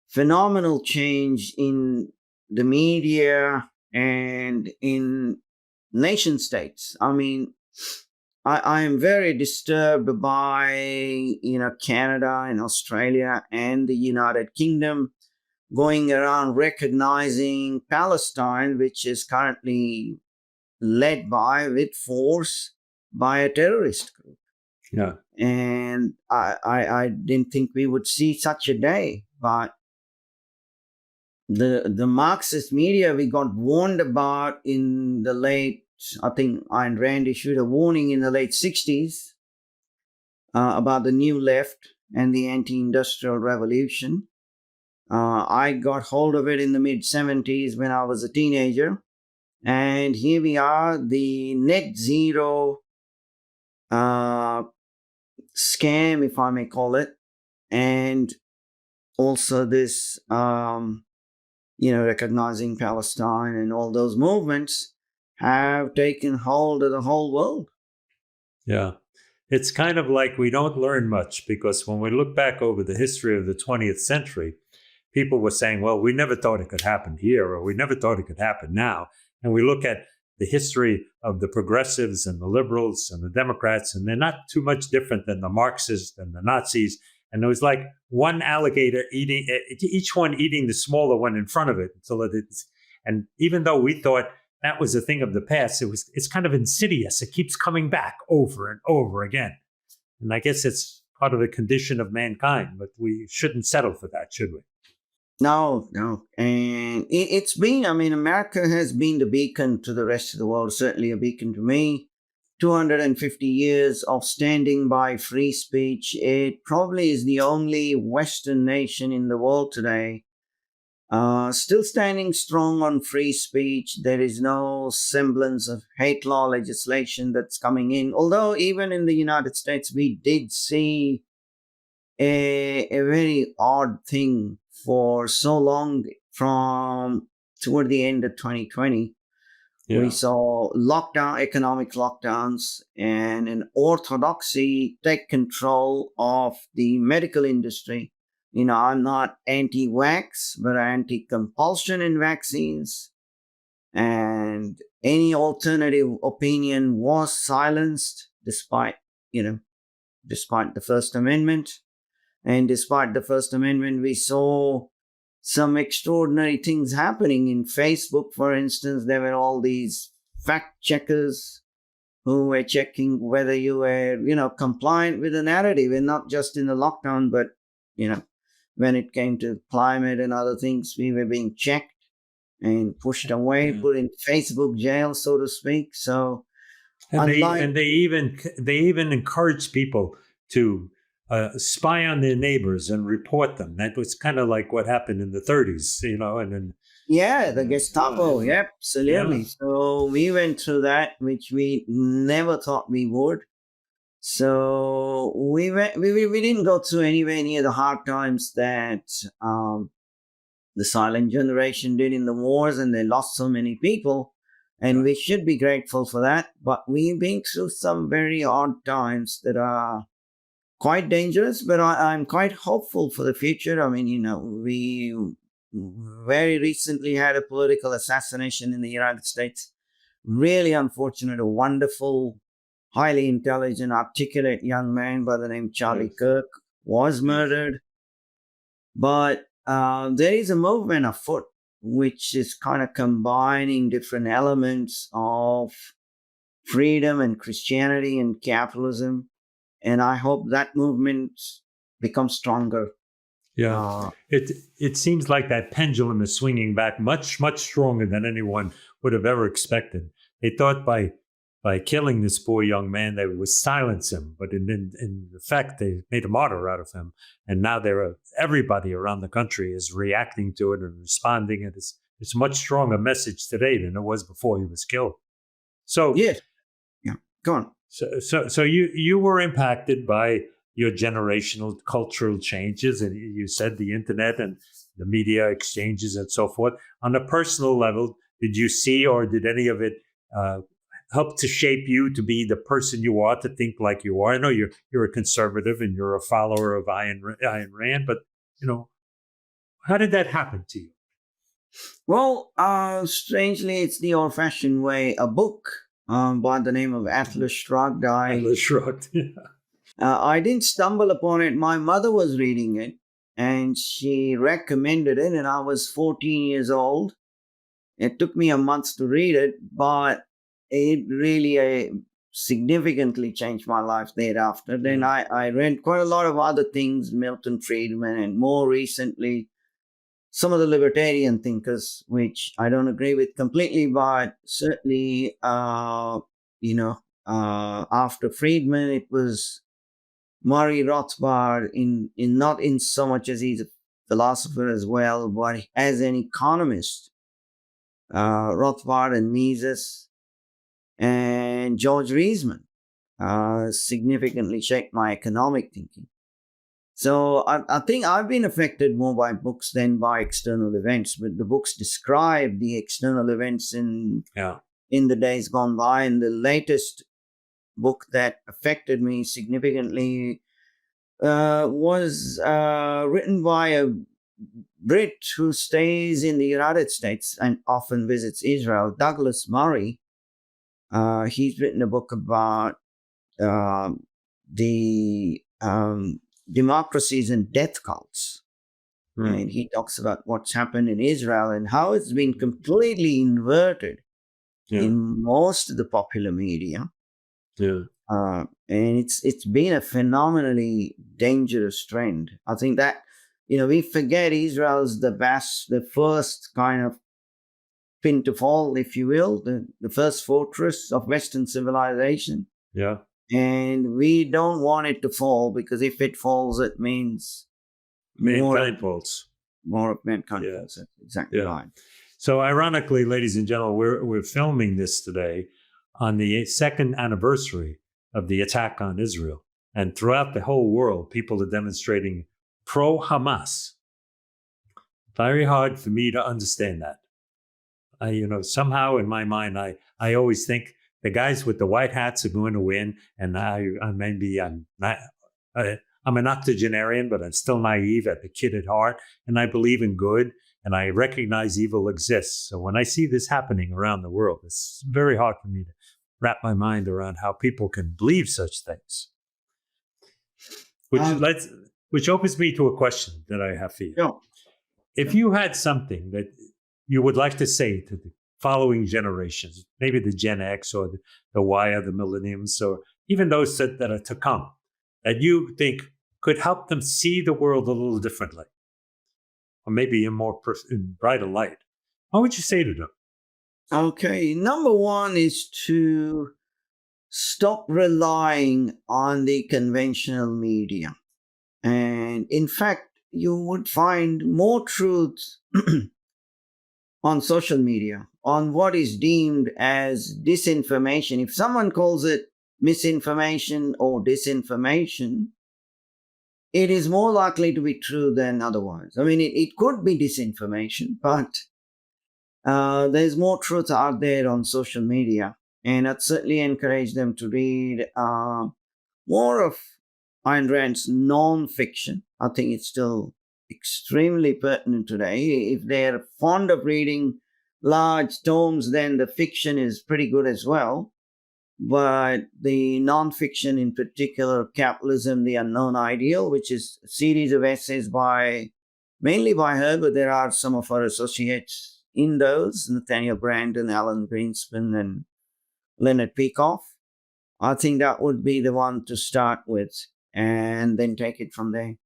Speaker 5: phenomenal change in the media and in nation states. I mean, I am very disturbed by, Canada and Australia and the United Kingdom going around recognizing Palestine, which is currently led with force by a terrorist group.
Speaker 1: Yeah.
Speaker 5: And I didn't think we would see such a day, but the Marxist media we got warned about in the late, I think Ayn Rand issued a warning in the late 60s about the new left and the anti-industrial revolution. I got hold of it in the mid 70s when I was a teenager. And here we are, the net zero scam, if I may call it, and also this, recognizing Palestine and all those movements have taken hold of the whole world.
Speaker 1: Yeah. It's kind of like we don't learn much, because when we look back over the history of the 20th century, people were saying, well, we never thought it could happen here, or we never thought it could happen now. And we look at the history of the progressives and the liberals and the Democrats, and they're not too much different than the Marxists and the Nazis. And it was like one alligator eating, each one eating the smaller one in front of it until and even though we thought that was a thing of the past, it's kind of insidious. It keeps coming back over and over again. And I guess it's part of the condition of mankind, but we shouldn't settle for that, should we?
Speaker 5: No. And it's been, America has been the beacon to the rest of the world, certainly a beacon to me. 250 years of standing by free speech. It probably is the only Western nation in the world today still standing strong on free speech. There is no semblance of hate law legislation that's coming in. Although even in the United States, we did see a very odd thing for so long from toward the end of 2020. Yeah. We saw economic lockdowns, and an orthodoxy take control of the medical industry. I'm not anti-vax, but anti-compulsion in vaccines. And any alternative opinion was silenced despite the First Amendment. And despite the First Amendment, we saw some extraordinary things happening in Facebook. For instance, there were all these fact checkers who were checking whether you were, compliant with the narrative, and not just in the lockdown, but, when it came to climate and other things, we were being checked and pushed away, put in Facebook jail, so to speak. So,
Speaker 1: and they even encourage people to spy on their neighbors and report them. That was kind of like what happened in the 30s, and then.
Speaker 5: Yeah, the Gestapo. Yep, absolutely. Yeah. So we went through that, which we never thought we would. So we didn't go through anywhere near the hard times that the silent generation did in the wars, and they lost so many people. And we should be grateful for that. But we've been through some very odd times that are quite dangerous, but I'm quite hopeful for the future. We very recently had a political assassination in the United States. Really unfortunate, a wonderful, highly intelligent, articulate young man by the name Charlie Kirk was murdered. But there is a movement afoot which is kind of combining different elements of freedom and Christianity and capitalism. And I hope that movement becomes stronger.
Speaker 1: Yeah, it seems like that pendulum is swinging back much, much stronger than anyone would have ever expected. They thought by killing this poor young man, they would silence him. But in effect, they made a martyr out of him. And now everybody around the country is reacting to it and responding. And it's a much stronger message today than it was before he was killed. So
Speaker 5: yeah, go on.
Speaker 1: So you were impacted by your generational cultural changes, and you said the internet and the media exchanges and so forth. On a personal level, did you see, or did any of it help to shape you to be the person you are, to think like you are? I know you're a conservative and you're a follower of Ayn Rand, but how did that happen to you?
Speaker 5: Well, strangely, it's the old-fashioned way. A book by the name of Atlas Shrugged.
Speaker 1: Atlas Shrugged, yeah.
Speaker 5: I didn't stumble upon it. My mother was reading it, and she recommended it, and I was 14 years old. It took me a month to read it, but it really significantly changed my life thereafter. Then I read quite a lot of other things, Milton Friedman, and more recently, some of the libertarian thinkers, which I don't agree with completely, but certainly, after Friedman, it was Murray Rothbard in not in so much as he's a philosopher as well, but as an economist, Rothbard and Mises and George Reisman significantly shaped my economic thinking. So I think I've been affected more by books than by external events, but the books describe the external events in the days gone by. And the latest book that affected me significantly was written by a Brit who stays in the United States and often visits Israel, Douglas Murray. He's written a book about the democracies and death cults. And he talks about what's happened in Israel and how it's been completely inverted in most of the popular media. And it's been a phenomenally dangerous trend. I think that, we forget Israel's the first kind of pin to fall, if you will, the first fortress of Western civilization.
Speaker 1: Yeah.
Speaker 5: And we don't want it to fall, because if it falls, it means
Speaker 1: mankind falls.
Speaker 5: More of mankind falls. That's exactly right.
Speaker 1: So ironically, ladies and gentlemen, we're filming this today on the second anniversary of the attack on Israel. And throughout the whole world, people are demonstrating pro-Hamas. Very hard for me to understand that. Somehow in my mind, I always think the guys with the white hats are going to win. And I'm an octogenarian, but I'm still naive at the kid at heart. And I believe in good, and I recognize evil exists. So when I see this happening around the world, it's very hard for me to wrap my mind around how people can believe such things. Which opens me to a question that I have for you.
Speaker 5: Yeah.
Speaker 1: If you had something that you would like to say to the following generations, maybe the Gen X or the Y or the millenniums, or even those that are to come, that you think could help them see the world a little differently, or maybe in brighter light, what would you say to them?
Speaker 5: Okay, number one is to stop relying on the conventional media. And in fact, you would find more truth on social media, on what is deemed as disinformation. If someone calls it misinformation or disinformation, it is more likely to be true than otherwise. I mean, it could be disinformation, but there's more truth out there on social media. And I'd certainly encourage them to read more of Ayn Rand's non-fiction. I think it's still extremely pertinent today. If they're fond of reading large tomes, then the fiction is pretty good as well. But the non-fiction, in particular, Capitalism, the Unknown Ideal, which is a series of essays mainly by her, but there are some of her associates in those, Nathaniel Branden, Alan Greenspan, and Leonard Peikoff. I think that would be the one to start with, and then take it from there.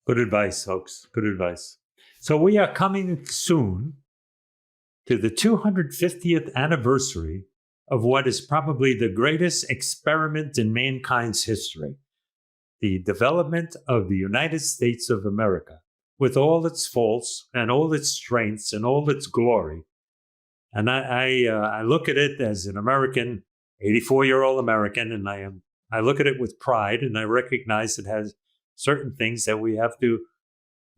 Speaker 1: Good advice, folks. Good advice. So we are coming soon to the 250th anniversary of what is probably the greatest experiment in mankind's history, the development of the United States of America, with all its faults and all its strengths and all its glory. And I look at it as an American, 84-year-old American, and I look at it with pride, and I recognize it has certain things that we have to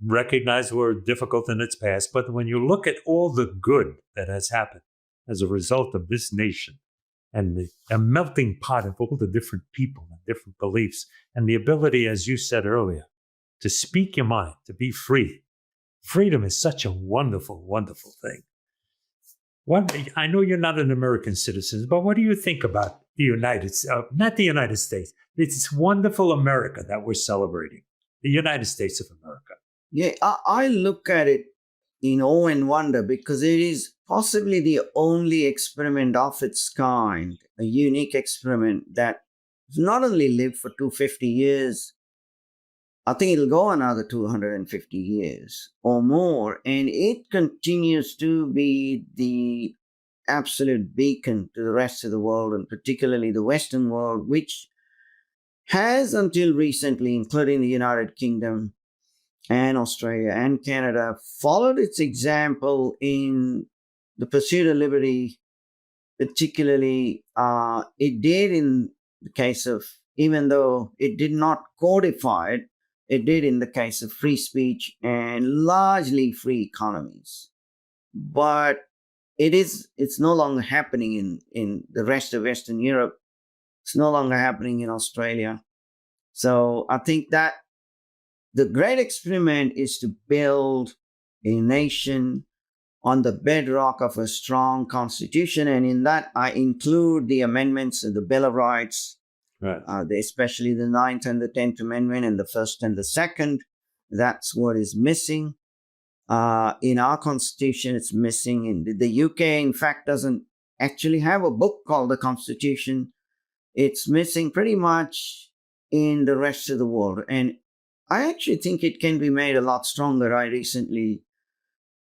Speaker 1: recognize were difficult in its past. But when you look at all the good that has happened as a result of this nation, and a melting pot of all the different people and different beliefs, and the ability, as you said earlier, to speak your mind, to be free. Freedom is such a wonderful, wonderful thing. I know you're not an American citizen, but what do you think about not the United States, it's wonderful America that we're celebrating, the United States of America?
Speaker 5: Yeah, I look at it in awe and wonder, because it is possibly the only experiment of its kind, a unique experiment that not only lived for 250 years, I think it'll go another 250 years or more. And it continues to be the absolute beacon to the rest of the world, and particularly the Western world, which has until recently, including the United Kingdom and Australia and Canada, followed its example in the pursuit of liberty. Particularly, it did in the case of, even though it did not codify it, it did in the case of free speech and largely free economies. But it's no longer happening in the rest of Western Europe. It's no longer happening in Australia. So I think that the great experiment is to build a nation on the bedrock of a strong constitution. And in that, I include the amendments of the Bill of Rights,
Speaker 1: Right.
Speaker 5: Especially the 9th and the 10th Amendment and the 1st and the 2nd. That's what is missing. In our constitution, it's missing. In the UK, in fact, doesn't actually have a book called the Constitution. It's missing pretty much in the rest of the world. And I actually think it can be made a lot stronger. I recently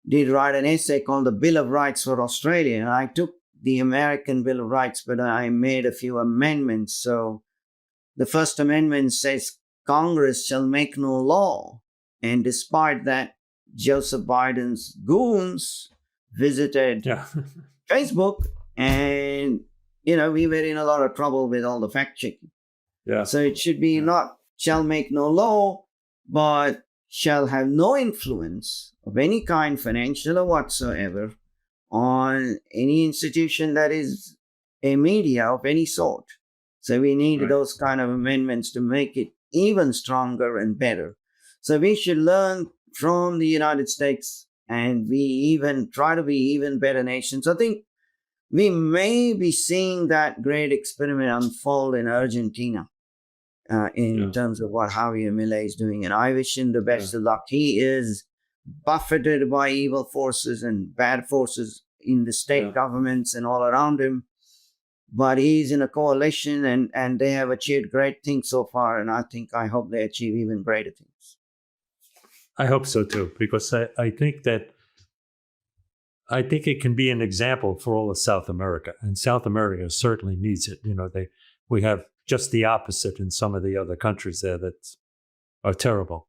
Speaker 5: did write an essay called The Bill of Rights for Australia. And I took the American Bill of Rights, but I made a few amendments. So the First Amendment says Congress shall make no law. And despite that, Joseph Biden's goons visited Facebook, and, we were in a lot of trouble with all the fact checking.
Speaker 1: Yeah.
Speaker 5: So it should be not shall make no law, but shall have no influence of any kind, financial or whatsoever, on any institution that is a media of any sort. So we need those kind of amendments to make it even stronger and better. So we should learn from the United States, and we even try to be even better nations. I think we may be seeing that great experiment unfold in Argentina in terms of what Javier Milei is doing. And I wish him the best of luck. He is buffeted by evil forces and bad forces in the state governments and all around him. But he's in a coalition, and they have achieved great things so far. And I hope they achieve even greater things.
Speaker 1: I hope so too, because I think it can be an example for all of South America, and South America certainly needs it. We have just the opposite in some of the other countries there that are terrible.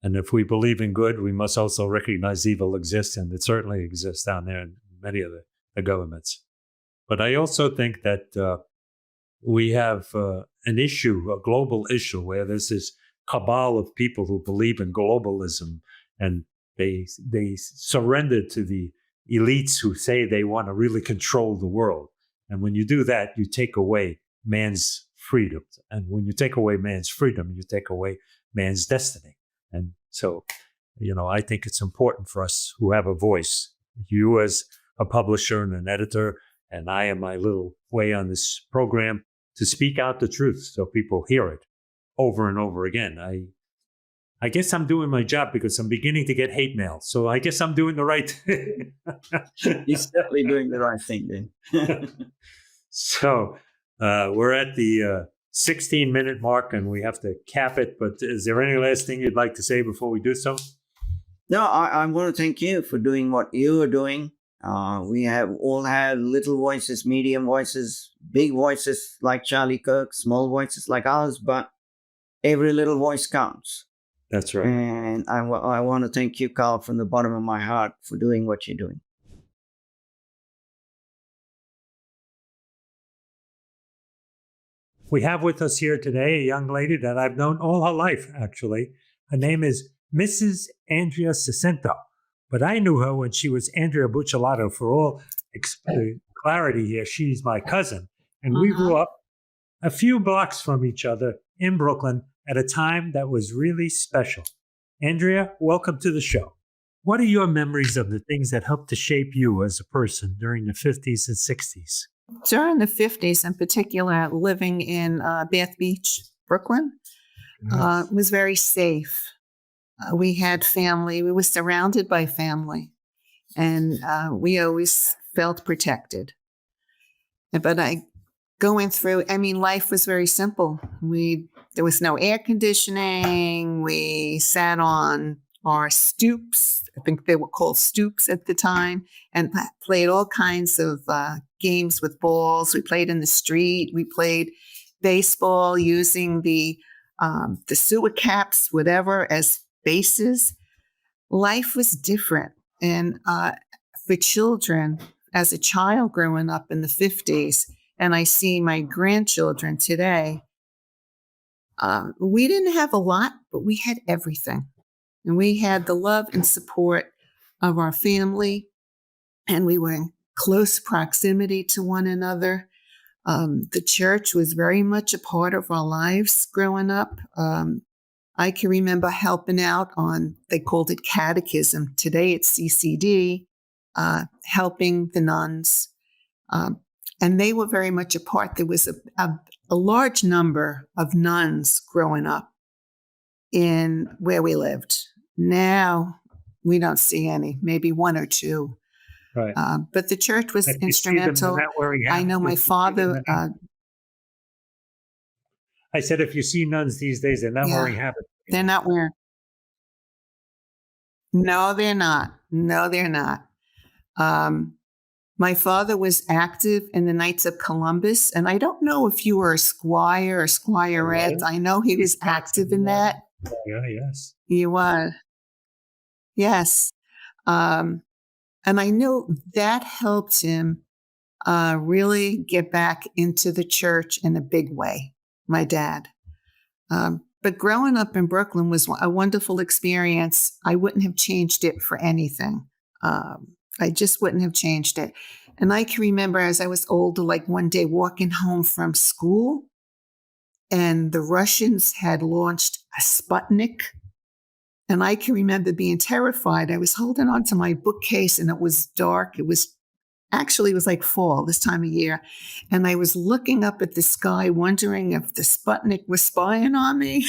Speaker 1: And if we believe in good, we must also recognize evil exists, and it certainly exists down there in many of the governments. But I also think that we have an issue, a global issue, where there's this cabal of people who believe in globalism, and they surrender to the elites who say they want to really control the world. And when you do that, you take away man's freedom. And when you take away man's freedom, you take away man's destiny. And so, I think it's important for us who have a voice, you as a publisher and an editor, and I in my little way on this program, to speak out the truth so people hear it over and over again. I guess I'm doing my job because I'm beginning to get hate mail. So I guess I'm doing the right thing.
Speaker 5: You're certainly doing the right thing then.
Speaker 1: So we're at the 16-minute mark, and we have to cap it. But is there any last thing you'd like to say before we do so?
Speaker 5: No, I want to thank you for doing what you are doing. We have all had little voices, medium voices, big voices like Charlie Kirk, small voices like ours, but every little voice counts.
Speaker 1: That's right.
Speaker 5: And I want to thank you, Carl, from the bottom of my heart for doing what you're doing.
Speaker 1: We have with us here today a young lady that I've known all her life, actually. Her name is Mrs. Andrea Saccento, but I knew her when she was Andrea Buccellato. For all clarity here, she's my cousin, and we grew up a few blocks from each other in Brooklyn at a time that was really special. Andrea, welcome to the show. What are your memories of the things that helped to shape you as a person during the 50s and 60s?
Speaker 6: During the 50s, in particular, living in Bath Beach, Brooklyn, was very safe. We had family. We were surrounded by family, and we always felt protected. But life was very simple. We There was no air conditioning. We sat on our stoops. I think they were called stoops at the time, and played all kinds of games with balls. We played in the street. We played baseball using the sewer caps, whatever, as bases. Life was different. And for children, as a child growing up in the 50s, and I see my grandchildren today, we didn't have a lot, but we had everything. And we had the love and support of our family, and we were in close proximity to one another. The church was very much a part of our lives growing up. I can remember helping out on, they called it catechism. Today it's CCD, helping the nuns. And they were very much a part. There was a large number of nuns growing up in where we lived. Now we don't see any, maybe one or two.
Speaker 1: Right.
Speaker 6: But the church was
Speaker 1: If you see them, they're
Speaker 6: instrumental.
Speaker 1: not wearing
Speaker 6: I know
Speaker 1: hats.
Speaker 6: my
Speaker 1: If you see
Speaker 6: father.
Speaker 1: them, I said, if you see nuns these days, they're not
Speaker 6: Yeah.
Speaker 1: wearing habits.
Speaker 6: They're not wearing. No, they're not. No, they're not. My father was active in the Knights of Columbus, and I don't know if you were a squire or squirette.
Speaker 1: Really?
Speaker 6: I know he was active in that.
Speaker 1: Yeah, yes.
Speaker 6: He was. Yes. And I know that helped him really get back into the church in a big way, my dad. But growing up in Brooklyn was a wonderful experience. I wouldn't have changed it for anything. I just wouldn't have changed it. And I can remember as I was older, like one day walking home from school, and the Russians had launched a Sputnik. And I can remember being terrified. I was holding on to my bookcase, and it was dark. It was like fall this time of year. And I was looking up at the sky, wondering if the Sputnik was spying on me.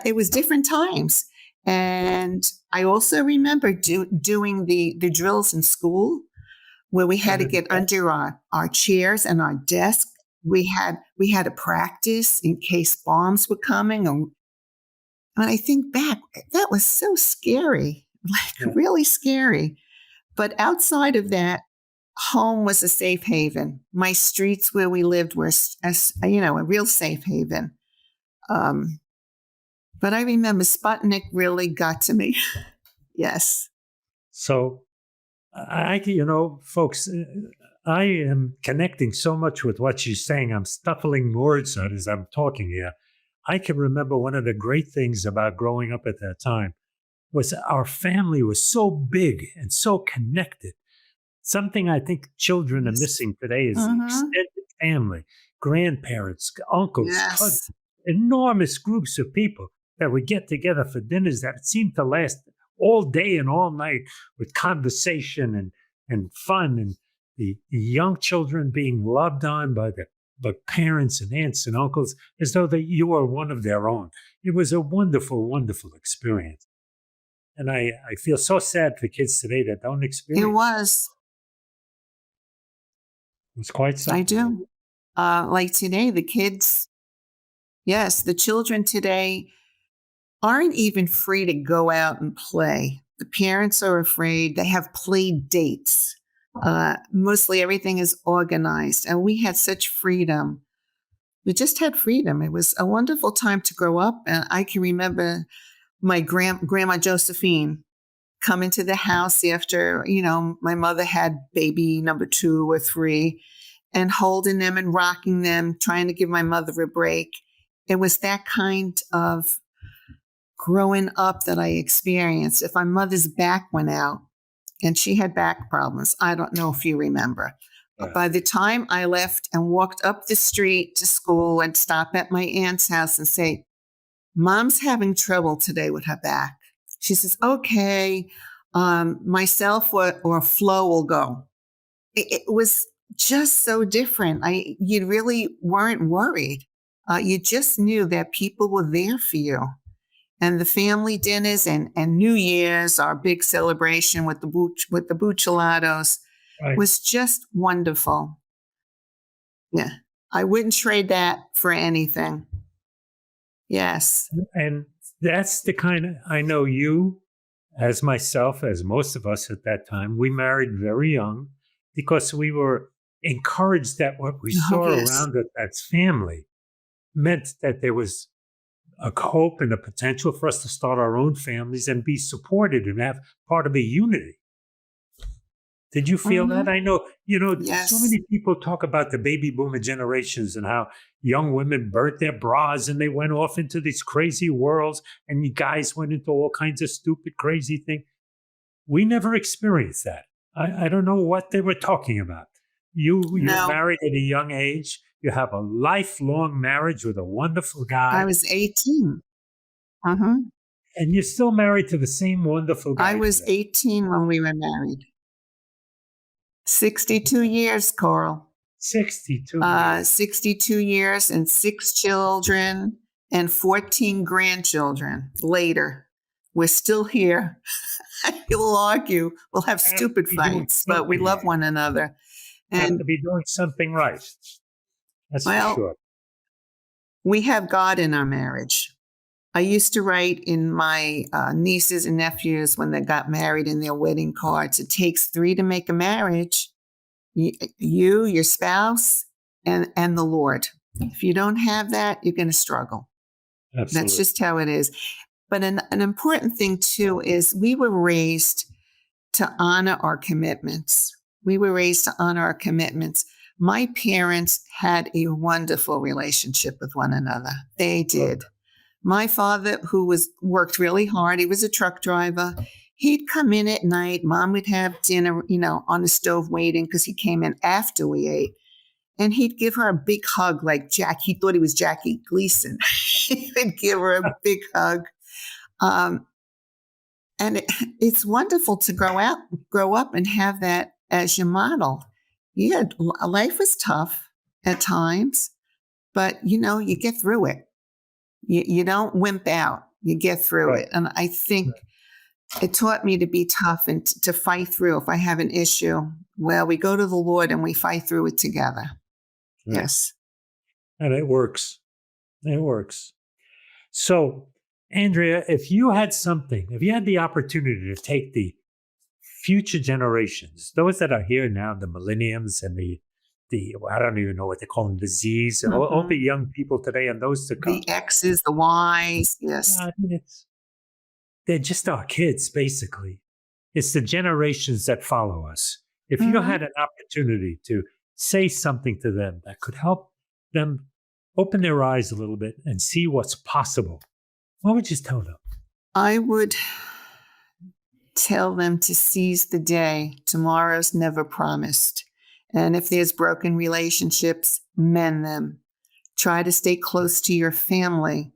Speaker 6: It was different times. And I also remember doing the drills in school where we had to get under our chairs and our desk. We had to practice in case bombs were coming. And I think back, that was so scary, really scary. But outside of that, home was a safe haven. My streets where we lived were, a real safe haven. But I remember Sputnik really got to me. Yes.
Speaker 1: So, folks, I am connecting so much with what she's saying. I'm stuffing words out as I'm talking here. I can remember one of the great things about growing up at that time was our family was so big and so connected. Something I think children are missing today is the extended family, grandparents, uncles, cousins, enormous groups of people that would get together for dinners that seemed to last all day and all night with conversation and fun, and the young children being loved on by parents and aunts and uncles as though you were one of their own. It was a wonderful, wonderful experience. And I feel so sad for kids today that don't experience it.
Speaker 6: It was.
Speaker 1: It was quite something.
Speaker 6: I do. Like today, the kids, yes, the children today aren't even free to go out and play. The parents are afraid. They have play dates. Mostly everything is organized. And we had such freedom. We just had freedom. It was a wonderful time to grow up. And I can remember my Grandma Josephine coming to the house after, my mother had baby number 2 or 3, and holding them and rocking them, trying to give my mother a break. It was that kind of growing up that I experienced. If my mother's back went out, and she had back problems, I don't know if you remember. But by the time I left and walked up the street to school and stop at my aunt's house and say, Mom's having trouble today with her back. She says, okay, myself or Flo will go. It was just so different. You really weren't worried. You just knew that people were there for you. And the family dinners and New Year's, our big celebration with the Buccellatos, was just wonderful. Yeah, I wouldn't trade that for anything. Yes.
Speaker 1: And that's the kind of, I know you, as myself, as most of us at that time, we married very young because we were encouraged that what we saw
Speaker 6: Yes.
Speaker 1: around us as family meant that there was a hope and a potential for us to start our own families and be supported and have part of a unity. Did you feel that? I know,
Speaker 6: Yes.
Speaker 1: so many people talk about the baby boomer generations and how young women burnt their bras and they went off into these crazy worlds and you guys went into all kinds of stupid, crazy things. We never experienced that. I don't know what they were talking about. You
Speaker 6: No.
Speaker 1: married at a young age. You have a lifelong marriage with a wonderful guy.
Speaker 6: I was 18. Uh-huh.
Speaker 1: And you're still married to the same wonderful guy.
Speaker 6: I was
Speaker 1: today.
Speaker 6: 18 when we were married. 62 years, Coral.
Speaker 1: 62.
Speaker 6: 62 years and 6 children and 14 grandchildren later. We're still here. We'll argue. We'll have stupid fights, but we love one another.
Speaker 1: Have
Speaker 6: And
Speaker 1: to be doing something right. That's for sure.
Speaker 6: we have God in our marriage. I used to write in my nieces and nephews when they got married in their wedding cards, it takes 3 to make a marriage. You, your spouse, and the Lord. If you don't have that, you're going to struggle.
Speaker 1: Absolutely.
Speaker 6: That's just how it is. But an important thing, too, is we were raised to honor our commitments. We were raised to honor our commitments. My parents had a wonderful relationship with one another. They did. My father, who worked really hard, he was a truck driver. He'd come in at night. Mom would have dinner, on the stove waiting because he came in after we ate. And he'd give her a big hug like Jack. He thought he was Jackie Gleason. He would give her a big hug. And it's wonderful to grow up and have that as your model. Yeah, life was tough at times, but you get through it. You don't wimp out. You get through it. And I think it taught me to be tough and to fight through. If I have an issue, well, we go to the Lord and we fight through it together.
Speaker 1: Right.
Speaker 6: Yes.
Speaker 1: And it works. It works. So, Andrea, if you had the opportunity to take the future generations, those that are here now, the millenniums and the I don't even know what they call them, the Zs, and all the young people today and those to come.
Speaker 6: The X's, the Y's, yes.
Speaker 1: I mean, they're just our kids, basically. It's the generations that follow us. If you had an opportunity to say something to them that could help them open their eyes a little bit and see what's possible, what would you tell them?
Speaker 6: I would tell them to seize the day. Tomorrow's never promised. And if there's broken relationships, mend them. Try to stay close to your family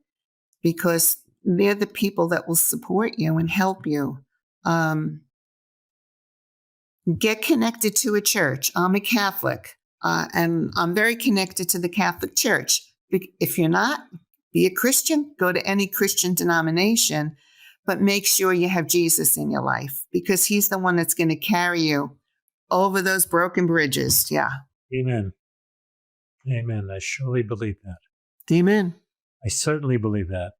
Speaker 6: because they're the people that will support you and help you. Get connected to a church. I'm a Catholic, and I'm very connected to the Catholic Church. If you're not, be a Christian. Go to any Christian denomination, but make sure you have Jesus in your life because he's the one that's going to carry you over those broken bridges. Yeah.
Speaker 1: Amen. Amen. I surely believe that.
Speaker 6: Amen.
Speaker 1: I certainly believe that.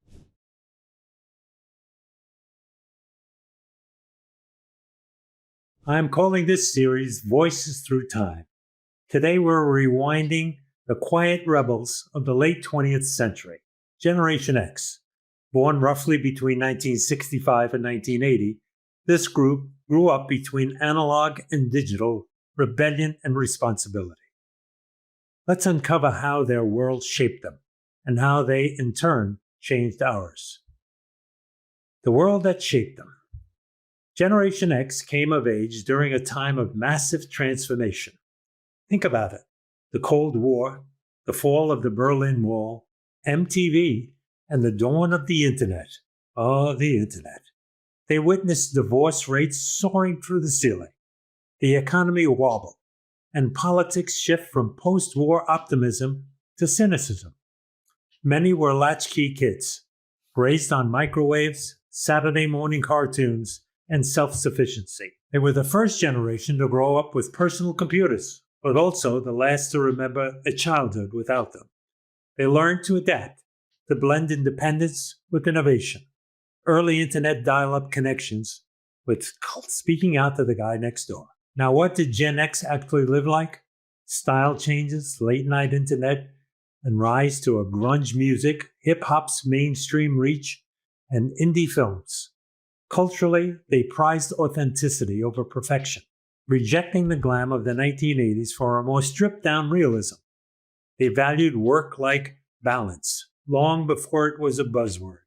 Speaker 1: I'm calling this series Voices Through Time. Today we're rewinding the quiet rebels of the late 20th century, Generation X. Born roughly between 1965 and 1980, this group grew up between analog and digital, rebellion and responsibility. Let's uncover how their world shaped them and how they, in turn, changed ours. The world that shaped them. Generation X came of age during a time of massive transformation. Think about it. The Cold War, the fall of the Berlin Wall, MTV, and the dawn of the Internet. Oh, the Internet. They witnessed divorce rates soaring through the ceiling, the economy wobble, and politics shift from post-war optimism to cynicism. Many were latchkey kids, raised on microwaves, Saturday morning cartoons, and self-sufficiency. They were the first generation to grow up with personal computers, but also the last to remember a childhood without them. They learned to adapt to blend independence with innovation. Early internet dial-up connections with speaking out to the guy next door. Now, what did Gen X actually live like? Style changes, late-night internet, and rise to a grunge music, hip-hop's mainstream reach, and indie films. Culturally, they prized authenticity over perfection, rejecting the glam of the 1980s for a more stripped-down realism. They valued work-life balance long before it was a buzzword.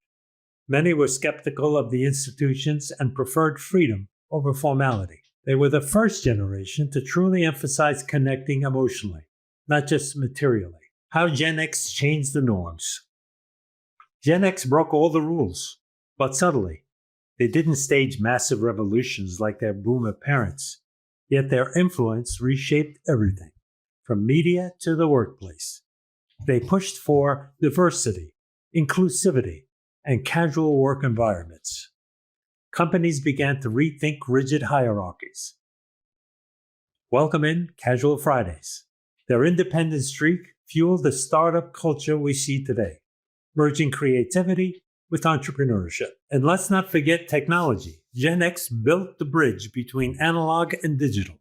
Speaker 1: Many were skeptical of the institutions and preferred freedom over formality. They were the first generation to truly emphasize connecting emotionally, not just materially. How Gen X changed the norms. Gen X broke all the rules, but subtly. They didn't stage massive revolutions like their boomer parents, yet their influence reshaped everything, from media to the workplace. They pushed for diversity, inclusivity, and casual work environments. Companies began to rethink rigid hierarchies. Welcome in Casual Fridays. Their independent streak fueled the startup culture we see today, merging creativity with entrepreneurship. And let's not forget technology. Gen X built the bridge between analog and digital.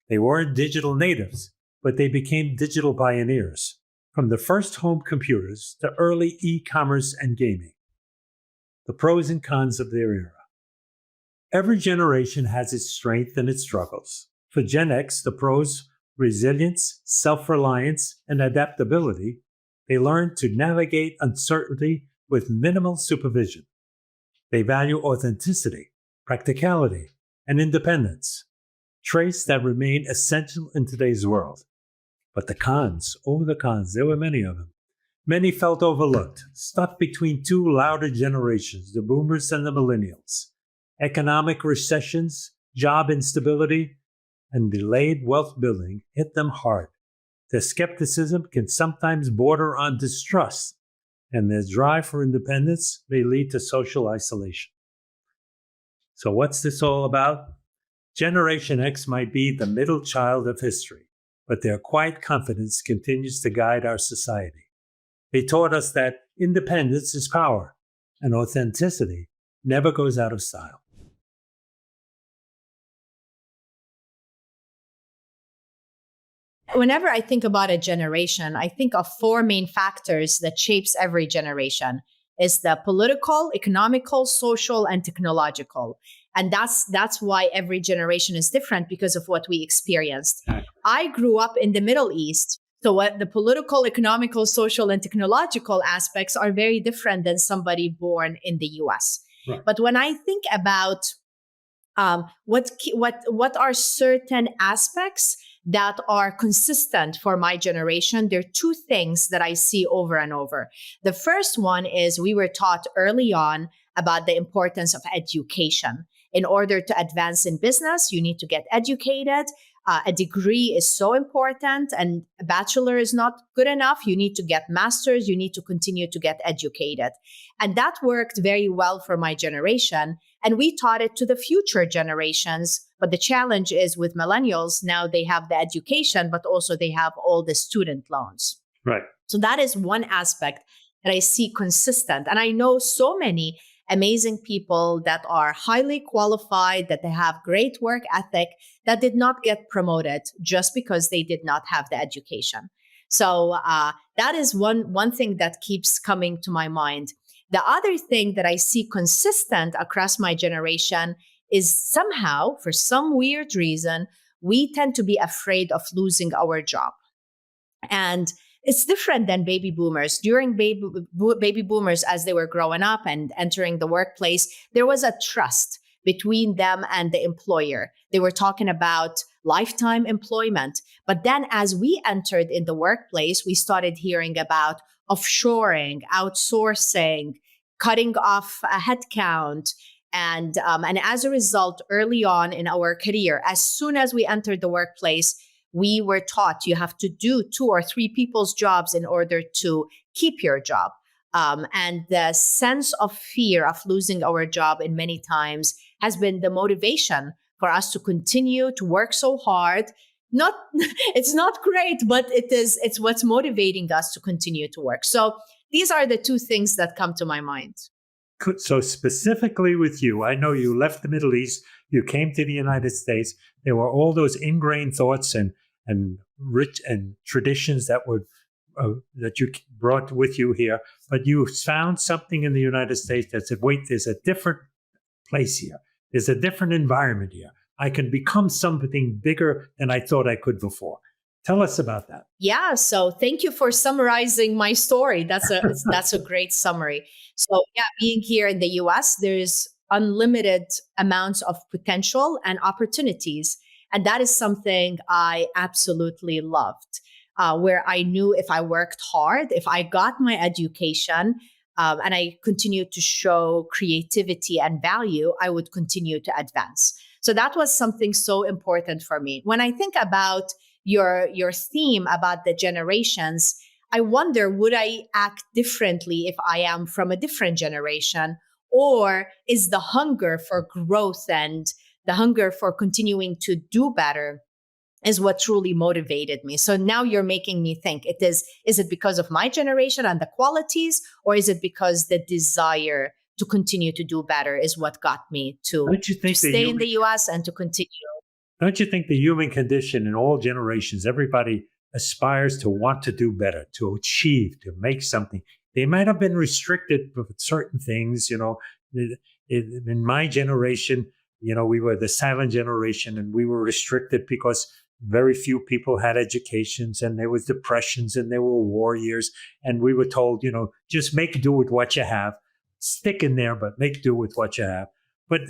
Speaker 1: They weren't digital natives, but they became digital pioneers, from the first home computers to early e-commerce and gaming. The pros and cons of their era. Every generation has its strengths and its struggles. For Gen X, the pros: resilience, self-reliance, and adaptability. They learned to navigate uncertainty with minimal supervision. They value authenticity, practicality, and independence, traits that remain essential in today's world. But the cons, there were many of them. Many felt overlooked, stuck between two louder generations, the boomers and the millennials. Economic recessions, job instability, and delayed wealth building hit them hard. Their skepticism can sometimes border on distrust, and their drive for independence may lead to social isolation. So what's this all about? Generation X might be the middle child of history, but their quiet confidence continues to guide our society. They taught us that independence is power, and authenticity never goes out of style.
Speaker 7: Whenever I think about a generation, I think of four main factors that shapes every generation. Is the political, economical, social, and technological. And that's why every generation is different, because of what we experienced. I grew up in the Middle East. So what the political, economical, social, and technological aspects are very different than somebody born in the US.
Speaker 1: Right.
Speaker 7: But when I think about what are certain aspects that are consistent for my generation, there are two things that I see over and over. The first one is we were taught early on about the importance of education. In order to advance in business, you need to get educated. A degree is so important, and a bachelor is not good enough. You need to get masters. You need to continue to get educated. And that worked very well for my generation. And we taught it to the future generations. But the challenge is with millennials, now they have the education, but also they have all the student loans.
Speaker 1: Right.
Speaker 7: So that is one aspect that I see consistent. And I know so many amazing people that are highly qualified, that they have great work ethic, that did not get promoted just because they did not have the education. So that is one thing that keeps coming to my mind. The other thing that I see consistent across my generation is somehow, for some weird reason, we tend to be afraid of losing our job. And it's different than baby boomers. During baby boomers, as they were growing up and entering the workplace, there was a trust between them and the employer. They were talking about lifetime employment. But then as we entered in the workplace, we started hearing about offshoring, outsourcing, cutting off a headcount. And as a result, early on in our career, as soon as we entered the workplace, we were taught you have to do 2 or 3 people's jobs in order to keep your job. And the sense of fear of losing our job in many times has been the motivation for us to continue to work so hard. It's not great, but it's what's motivating us to continue to work. So these are the two things that come to my mind.
Speaker 1: So specifically with you, I know you left the Middle East, you came to the United States. There were all those ingrained thoughts and rich and traditions that were that you brought with you here. But you found something in the United States that said, wait, there's a different place here. There's a different environment here. I can become something bigger than I thought I could before. Tell us about that.
Speaker 7: Yeah, so thank you for summarizing my story. That's a great summary. So yeah, being here in the US, there's unlimited amounts of potential and opportunities. And that is something I absolutely loved, where I knew if I worked hard, if I got my education, and I continued to show creativity and value, I would continue to advance. So that was something so important for me. When I think about your theme about the generations, I wonder, would I act differently if I am from a different generation? Or is the hunger for growth and the hunger for continuing to do better is what truly motivated me? So now you're making me think, is it because of my generation and the qualities, or is it because the desire to continue to do better is what got me to stay in the US and to continue?
Speaker 1: Don't you think the human condition in all generations, everybody aspires to want to do better, to achieve, to make something? They might have been restricted with certain things, in my generation, we were the silent generation, and we were restricted because very few people had educations, and there was depressions, and there were war years, and we were told, just make do with what you have, stick in there, but make do with what you have. But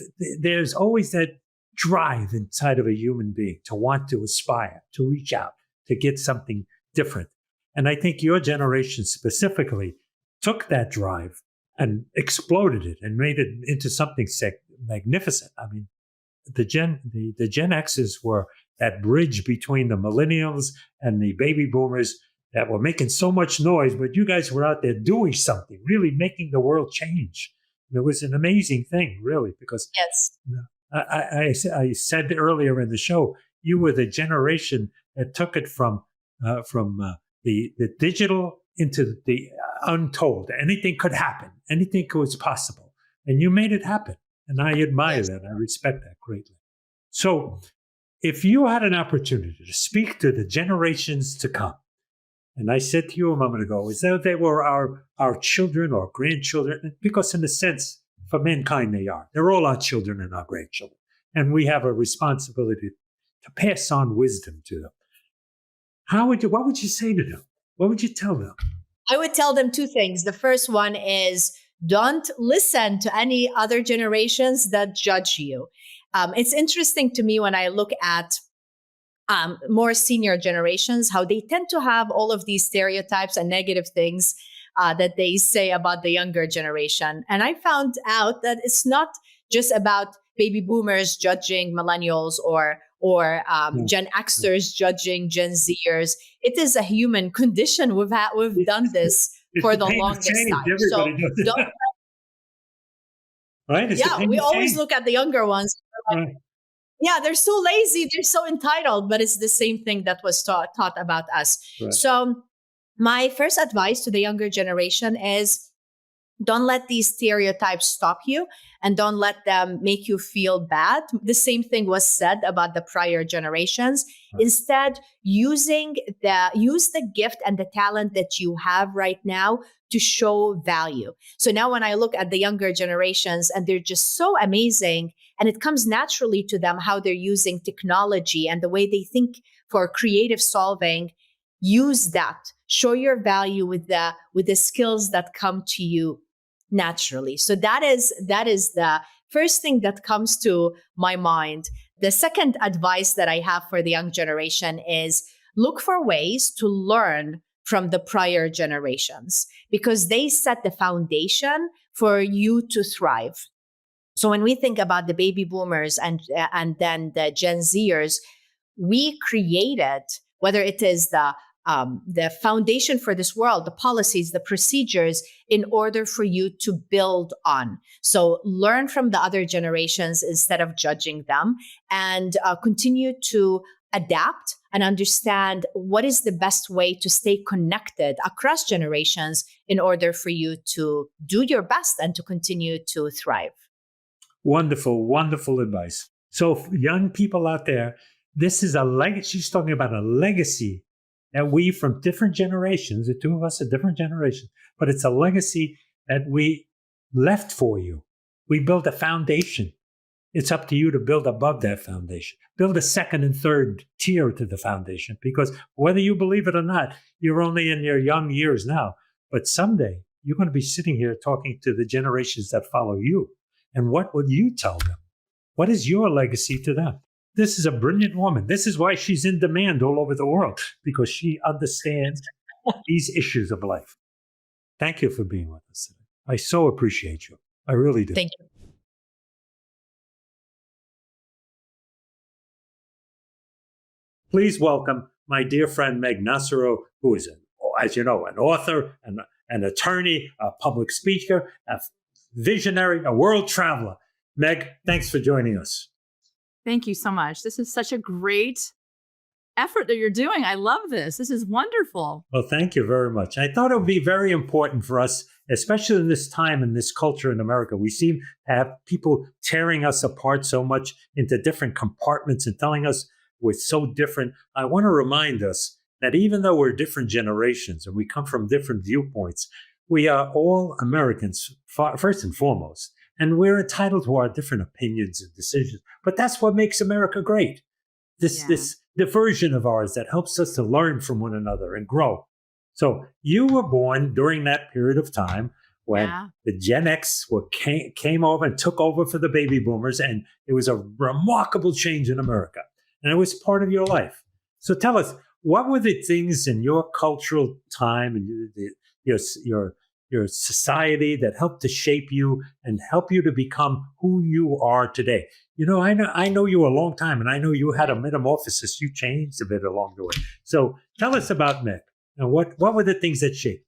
Speaker 1: there's always that drive inside of a human being to want to aspire, to reach out, to get something different. And I think your generation specifically took that drive and exploded it and made it into something magnificent. I mean, the Gen X's were that bridge between the millennials and the baby boomers that were making so much noise, but you guys were out there doing something, really making the world change. And it was an amazing thing, really, because
Speaker 7: yes.
Speaker 1: I said earlier in the show, you were the generation that took it from the digital into the untold. Anything could happen. Anything was possible. And you made it happen. And I admire that. I respect that greatly. So if you had an opportunity to speak to the generations to come, and I said to you a moment ago, is that they were our children or grandchildren, because in a sense, for mankind, they are. They're all our children and our grandchildren. And we have a responsibility to pass on wisdom to them. What would you say to them? What would you tell them?
Speaker 7: I would tell them two things. The first one is, don't listen to any other generations that judge you. It's interesting to me when I look at more senior generations, how they tend to have all of these stereotypes and negative things that they say about the younger generation. And I found out that it's not just about baby boomers judging millennials or Gen Xers judging Gen Zers. It is a human condition. We've done this for the longest time. So don't,
Speaker 1: right?
Speaker 7: We always look at the younger ones. Like, right. Yeah, they're so lazy. They're so entitled. But it's the same thing that was taught about us. Right. So my first advice to the younger generation is, don't let these stereotypes stop you, and don't let them make you feel bad. The same thing was said about the prior generations. Right. Instead, use the gift and the talent that you have right now to show value. So now when I look at the younger generations, and they're just so amazing, and it comes naturally to them how they're using technology and the way they think for creative solving, use that. Show your value with the skills that come to you naturally. So that is the first thing that comes to my mind. The second advice that I have for the young generation is, look for ways to learn from the prior generations, because they set the foundation for you to thrive. So when we think about the baby boomers and then the Gen Zers, we created, whether it is the foundation for this world, the policies, the procedures, in order for you to build on. So learn from the other generations instead of judging them, and continue to adapt and understand what is the best way to stay connected across generations in order for you to do your best and to continue to thrive.
Speaker 1: Wonderful, wonderful advice. So for young people out there, this is a legacy. She's talking about a legacy that we from different generations, the two of us are different generations, but it's a legacy that we left for you. We built a foundation. It's up to you to build above that foundation. Build a second and third tier to the foundation, because whether you believe it or not, you're only in your young years now. But someday you're going to be sitting here talking to the generations that follow you. And what would you tell them? What is your legacy to them? This is a brilliant woman. This is why she's in demand all over the world, because she understands these issues of life. Thank you for being with us today. I so appreciate you. I really do.
Speaker 7: Thank you.
Speaker 1: Please welcome my dear friend, Meg Nocero, who is, as you know, an author, an attorney, a public speaker, a visionary, a world traveler. Meg, thanks for joining us.
Speaker 8: Thank you so much. This is such a great effort that you're doing. I love this. This is wonderful.
Speaker 1: Well, thank you very much. I thought it would be very important for us, especially in this time and this culture in America. We seem to have people tearing us apart so much into different compartments and telling us we're so different. I want to remind us that even though we're different generations and we come from different viewpoints, we are all Americans, first and foremost. And we're entitled to our different opinions and decisions. But that's what makes America great. This diversion of ours that helps us to learn from one another and grow. So you were born during that period of time when the Gen X came over and took over for the baby boomers. And it was a remarkable change in America. And it was part of your life. So tell us, what were the things in your cultural time and your society that helped to shape you and help you to become who you are today? You know, I know you a long time, and I know you had a metamorphosis. You changed a bit along the way. So tell us about Meg and what were the things that shaped?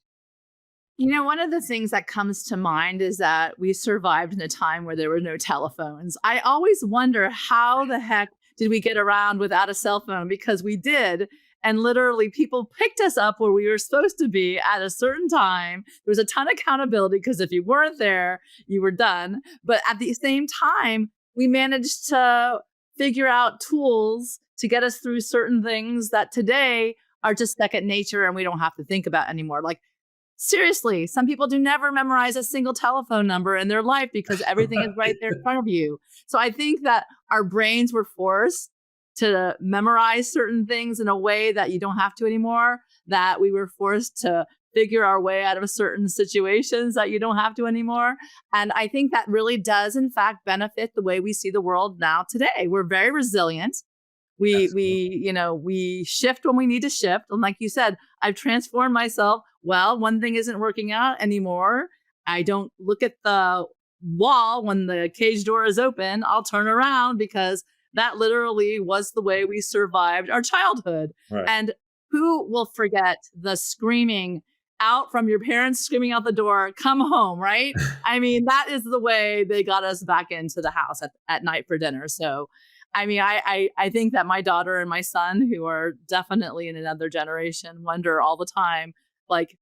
Speaker 8: You know, one of the things that comes to mind is that we survived in a time where there were no telephones. I always wonder, how the heck did we get around without a cell phone? Because we did. And literally people picked us up where we were supposed to be at a certain time. There was a ton of accountability, because if you weren't there, you were done. But at the same time, we managed to figure out tools to get us through certain things that today are just second nature and we don't have to think about anymore. Like, seriously, some people do never memorize a single telephone number in their life because everything is right there in front of you. So I think that our brains were forced to memorize certain things in a way that you don't have to anymore, that we were forced to figure our way out of certain situations that you don't have to anymore. And I think that really does, in fact, benefit the way we see the world now today. We're very resilient. We shift when we need to shift. And like you said, I've transformed myself. Well, one thing isn't working out anymore. I don't look at the wall when the cage door is open. I'll turn around, because that literally was the way we survived our childhood. Right. And who will forget the screaming out from your parents, screaming out the door, come home, right? I mean, that is the way they got us back into the house at night for dinner. So, I mean, I think that my daughter and my son, who are definitely in another generation, wonder all the time, like,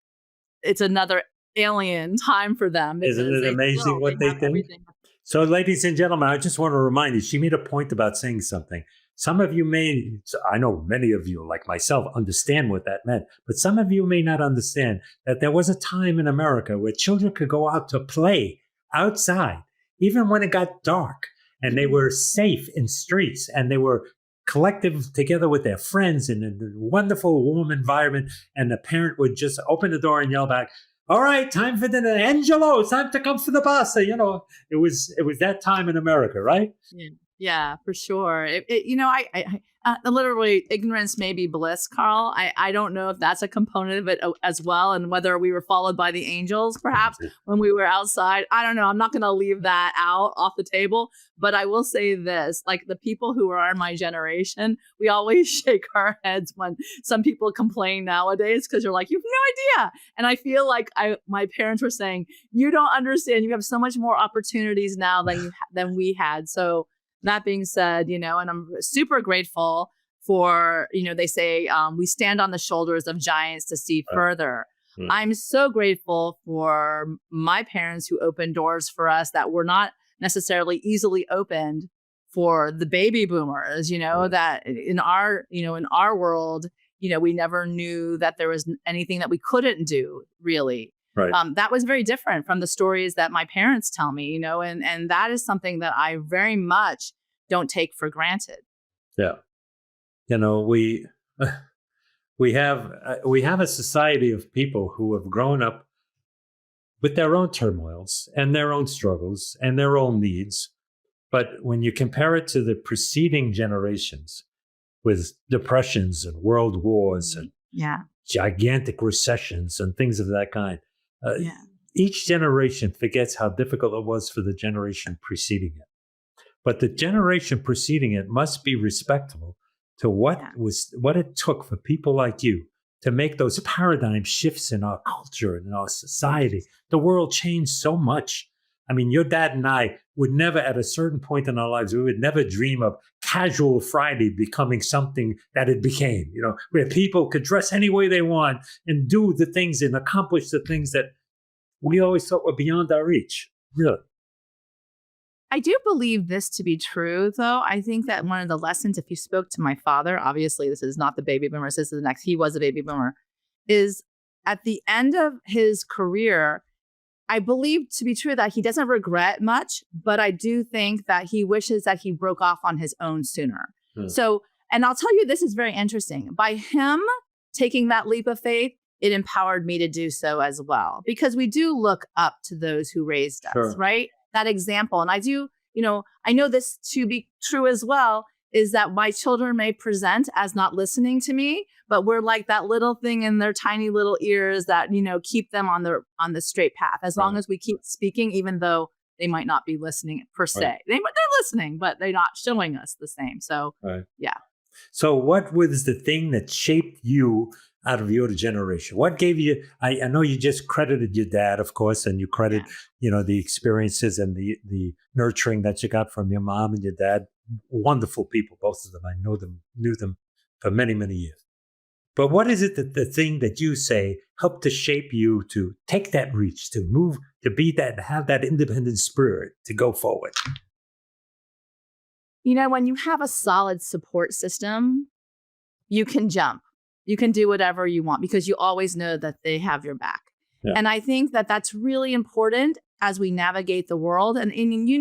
Speaker 8: it's another alien time for them.
Speaker 1: Isn't it amazing what they think? Everything. So, ladies and gentlemen, I just want to remind you, she made a point about saying something. Some of you I know many of you, like myself, understand what that meant, but some of you may not understand that there was a time in America where children could go out to play outside, even when it got dark, and they were safe in streets, and they were collective together with their friends in a wonderful, warm environment, and the parent would just open the door and yell back, "All right, time for dinner. Angelo, it's time to come for the pasta." You know, it was that time in America, right?
Speaker 8: Yeah, for sure. Literally, ignorance may be bliss, Carl. I don't know if that's a component of it as well, and whether we were followed by the angels, perhaps, when we were outside. I don't know. I'm not going to leave that out off the table. But I will say this, like, the people who are in my generation, we always shake our heads when some people complain nowadays, because you're like, you have no idea. And I feel like my parents were saying, you don't understand. You have so much more opportunities now than we had. So that being said, and I'm super grateful for, they say we stand on the shoulders of giants to see further. I'm so grateful for my parents who opened doors for us that were not necessarily easily opened for the baby boomers, that in our world, we never knew that there was anything that we couldn't do, really.
Speaker 1: Right.
Speaker 8: That was very different from the stories that my parents tell me, and that is something that I very much don't take for granted.
Speaker 1: Yeah. We have a society of people who have grown up with their own turmoils and their own struggles and their own needs. But when you compare it to the preceding generations with depressions and world wars and gigantic recessions and things of that kind, each generation forgets how difficult it was for the generation preceding it. But the generation preceding it must be respectable to what it took for people like you to make those paradigm shifts in our culture and in our society. The world changed so much. I mean, your dad and I would never, at a certain point in our lives, we would never dream of casual Friday becoming something that it became, where people could dress any way they want and do the things and accomplish the things that we always thought were beyond our reach. Really.
Speaker 8: I do believe this to be true, though. I think that one of the lessons, if you spoke to my father, obviously this is not the baby boomers, this is the next, he was a baby boomer, is at the end of his career, I believe to be true that he doesn't regret much, but I do think that he wishes that he broke off on his own sooner. So, and I'll tell you, this is very interesting. By him taking that leap of faith, it empowered me to do so as well, because we do look up to those who raised us, right? That example. And I do, I know this to be true as well, is that my children may present as not listening to me, but we're like that little thing in their tiny little ears that, keep them on the straight path. As long as we keep speaking, even though they might not be listening per se.
Speaker 1: Right.
Speaker 8: They're listening, but they're not showing us the same. So, yeah.
Speaker 1: So what was the thing that shaped you out of your generation? What gave you, I know you just credited your dad, of course, and you credit, the experiences and the nurturing that you got from your mom and your dad. Wonderful people, both of them. I knew them for many, many years. But what is it that the thing that you say helped to shape you to take that reach, to move, to be that, have that independent spirit to go forward?
Speaker 8: When you have a solid support system, you can jump. You can do whatever you want because you always know that they have your back. Yeah. And I think that that's really important as we navigate the world. And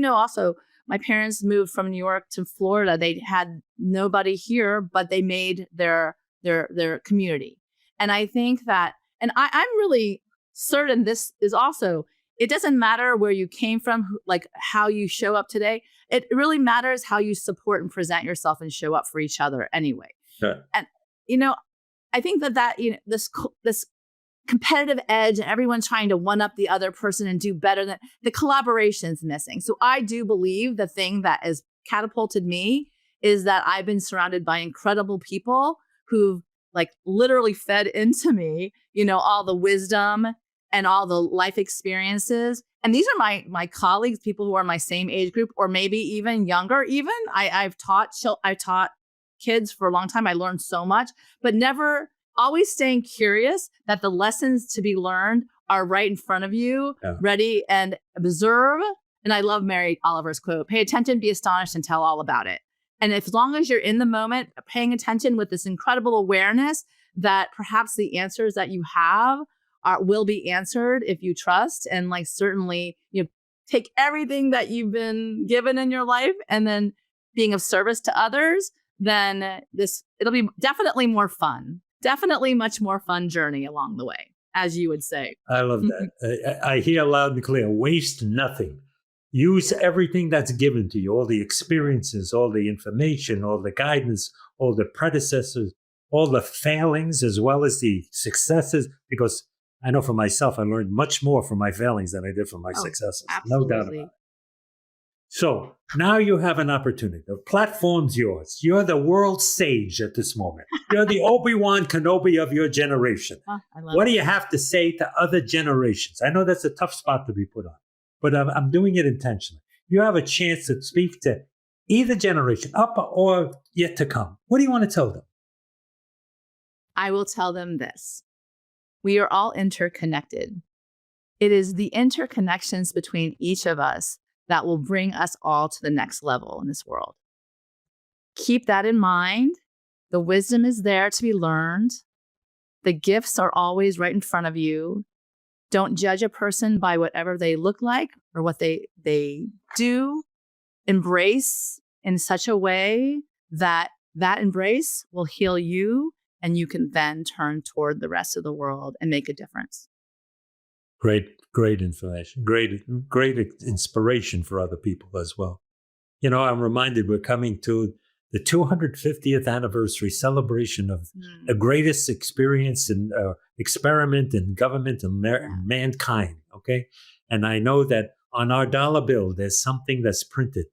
Speaker 8: also, my parents moved from New York to Florida. They had nobody here, but they made their community. And I think that, and I'm really certain this is also, it doesn't matter where you came from, like how you show up today. It really matters how you support and present yourself and show up for each other anyway. Sure. And, I think that this competitive edge and everyone trying to one up the other person and do better, than the collaboration's missing. So I do believe the thing that has catapulted me is that I've been surrounded by incredible people who've literally fed into me, all the wisdom and all the life experiences. And these are my colleagues, people who are my same age group, or maybe even younger. Even I've taught kids for a long time. I learned so much, but never always staying curious that the lessons to be learned are right in front of you, ready, and observe. And I love Mary Oliver's quote, pay attention, be astonished, and tell all about it. And as long as you're in the moment, paying attention with this incredible awareness that perhaps the answers that you have will be answered if you trust, and certainly, take everything that you've been given in your life and then being of service to others, then it'll be definitely more fun. Definitely much more fun journey along the way, as you would say.
Speaker 1: I love that. I hear loud and clear, waste nothing. Use everything that's given to you, all the experiences, all the information, all the guidance, all the predecessors, all the failings, as well as the successes, because I know for myself, I learned much more from my failings than I did from my successes.
Speaker 8: Absolutely.
Speaker 1: No doubt about it. So now you have an opportunity. The platform's yours. You're the world sage at this moment. You're the Obi-Wan Kenobi of your generation. What do you have to say to other generations? I know that's a tough spot to be put on, but I'm doing it intentionally. You have a chance to speak to either generation, up or yet to come? What do you want to tell them?
Speaker 8: I will tell them this. We are all interconnected. It is the interconnections between each of us that will bring us all to the next level in this world. Keep that in mind. The wisdom is there to be learned. The gifts are always right in front of you. Don't judge a person by whatever they look like or what they do. Embrace in such a way that embrace will heal you, and you can then turn toward the rest of the world and make a difference.
Speaker 1: Great information. Great inspiration for other people as well. You know, I'm reminded we're coming to the 250th anniversary celebration of the greatest experience and experiment in government and mankind, okay? And I know that on our dollar bill, there's something that's printed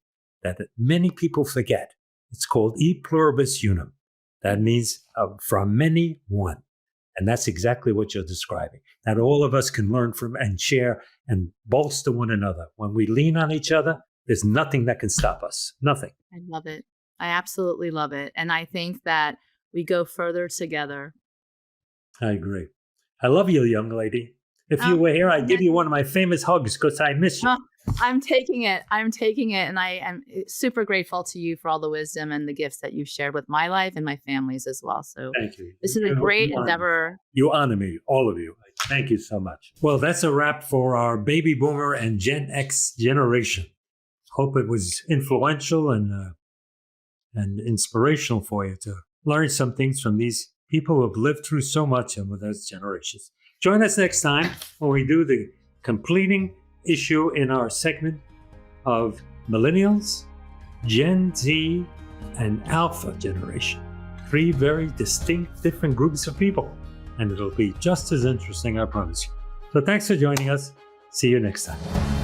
Speaker 1: that many people forget. It's called E pluribus unum. That means from many, one. And that's exactly what you're describing, that all of us can learn from and share and bolster one another. When we lean on each other, there's nothing that can stop us. Nothing.
Speaker 8: I love it. I absolutely love it. And I think that we go further together.
Speaker 1: I agree. I love you, young lady. If you were here, I'd give you one of my famous hugs because I miss you.
Speaker 8: I'm taking it. And I am super grateful to you for all the wisdom and the gifts that you've shared with my life and my family's as well. So
Speaker 1: thank you.
Speaker 8: This is a great endeavor.
Speaker 1: You honor me, all of you. Thank you so much. Well, that's a wrap for our baby boomer and Gen X generation. Hope it was influential and inspirational for you to learn some things from these people who have lived through so much and with those generations. Join us next time when we do the completing issue in our segment of Millennials, Gen Z, and Alpha generation. 3 very distinct, different groups of people. And it'll be just as interesting, I promise you. So thanks for joining us. See you next time.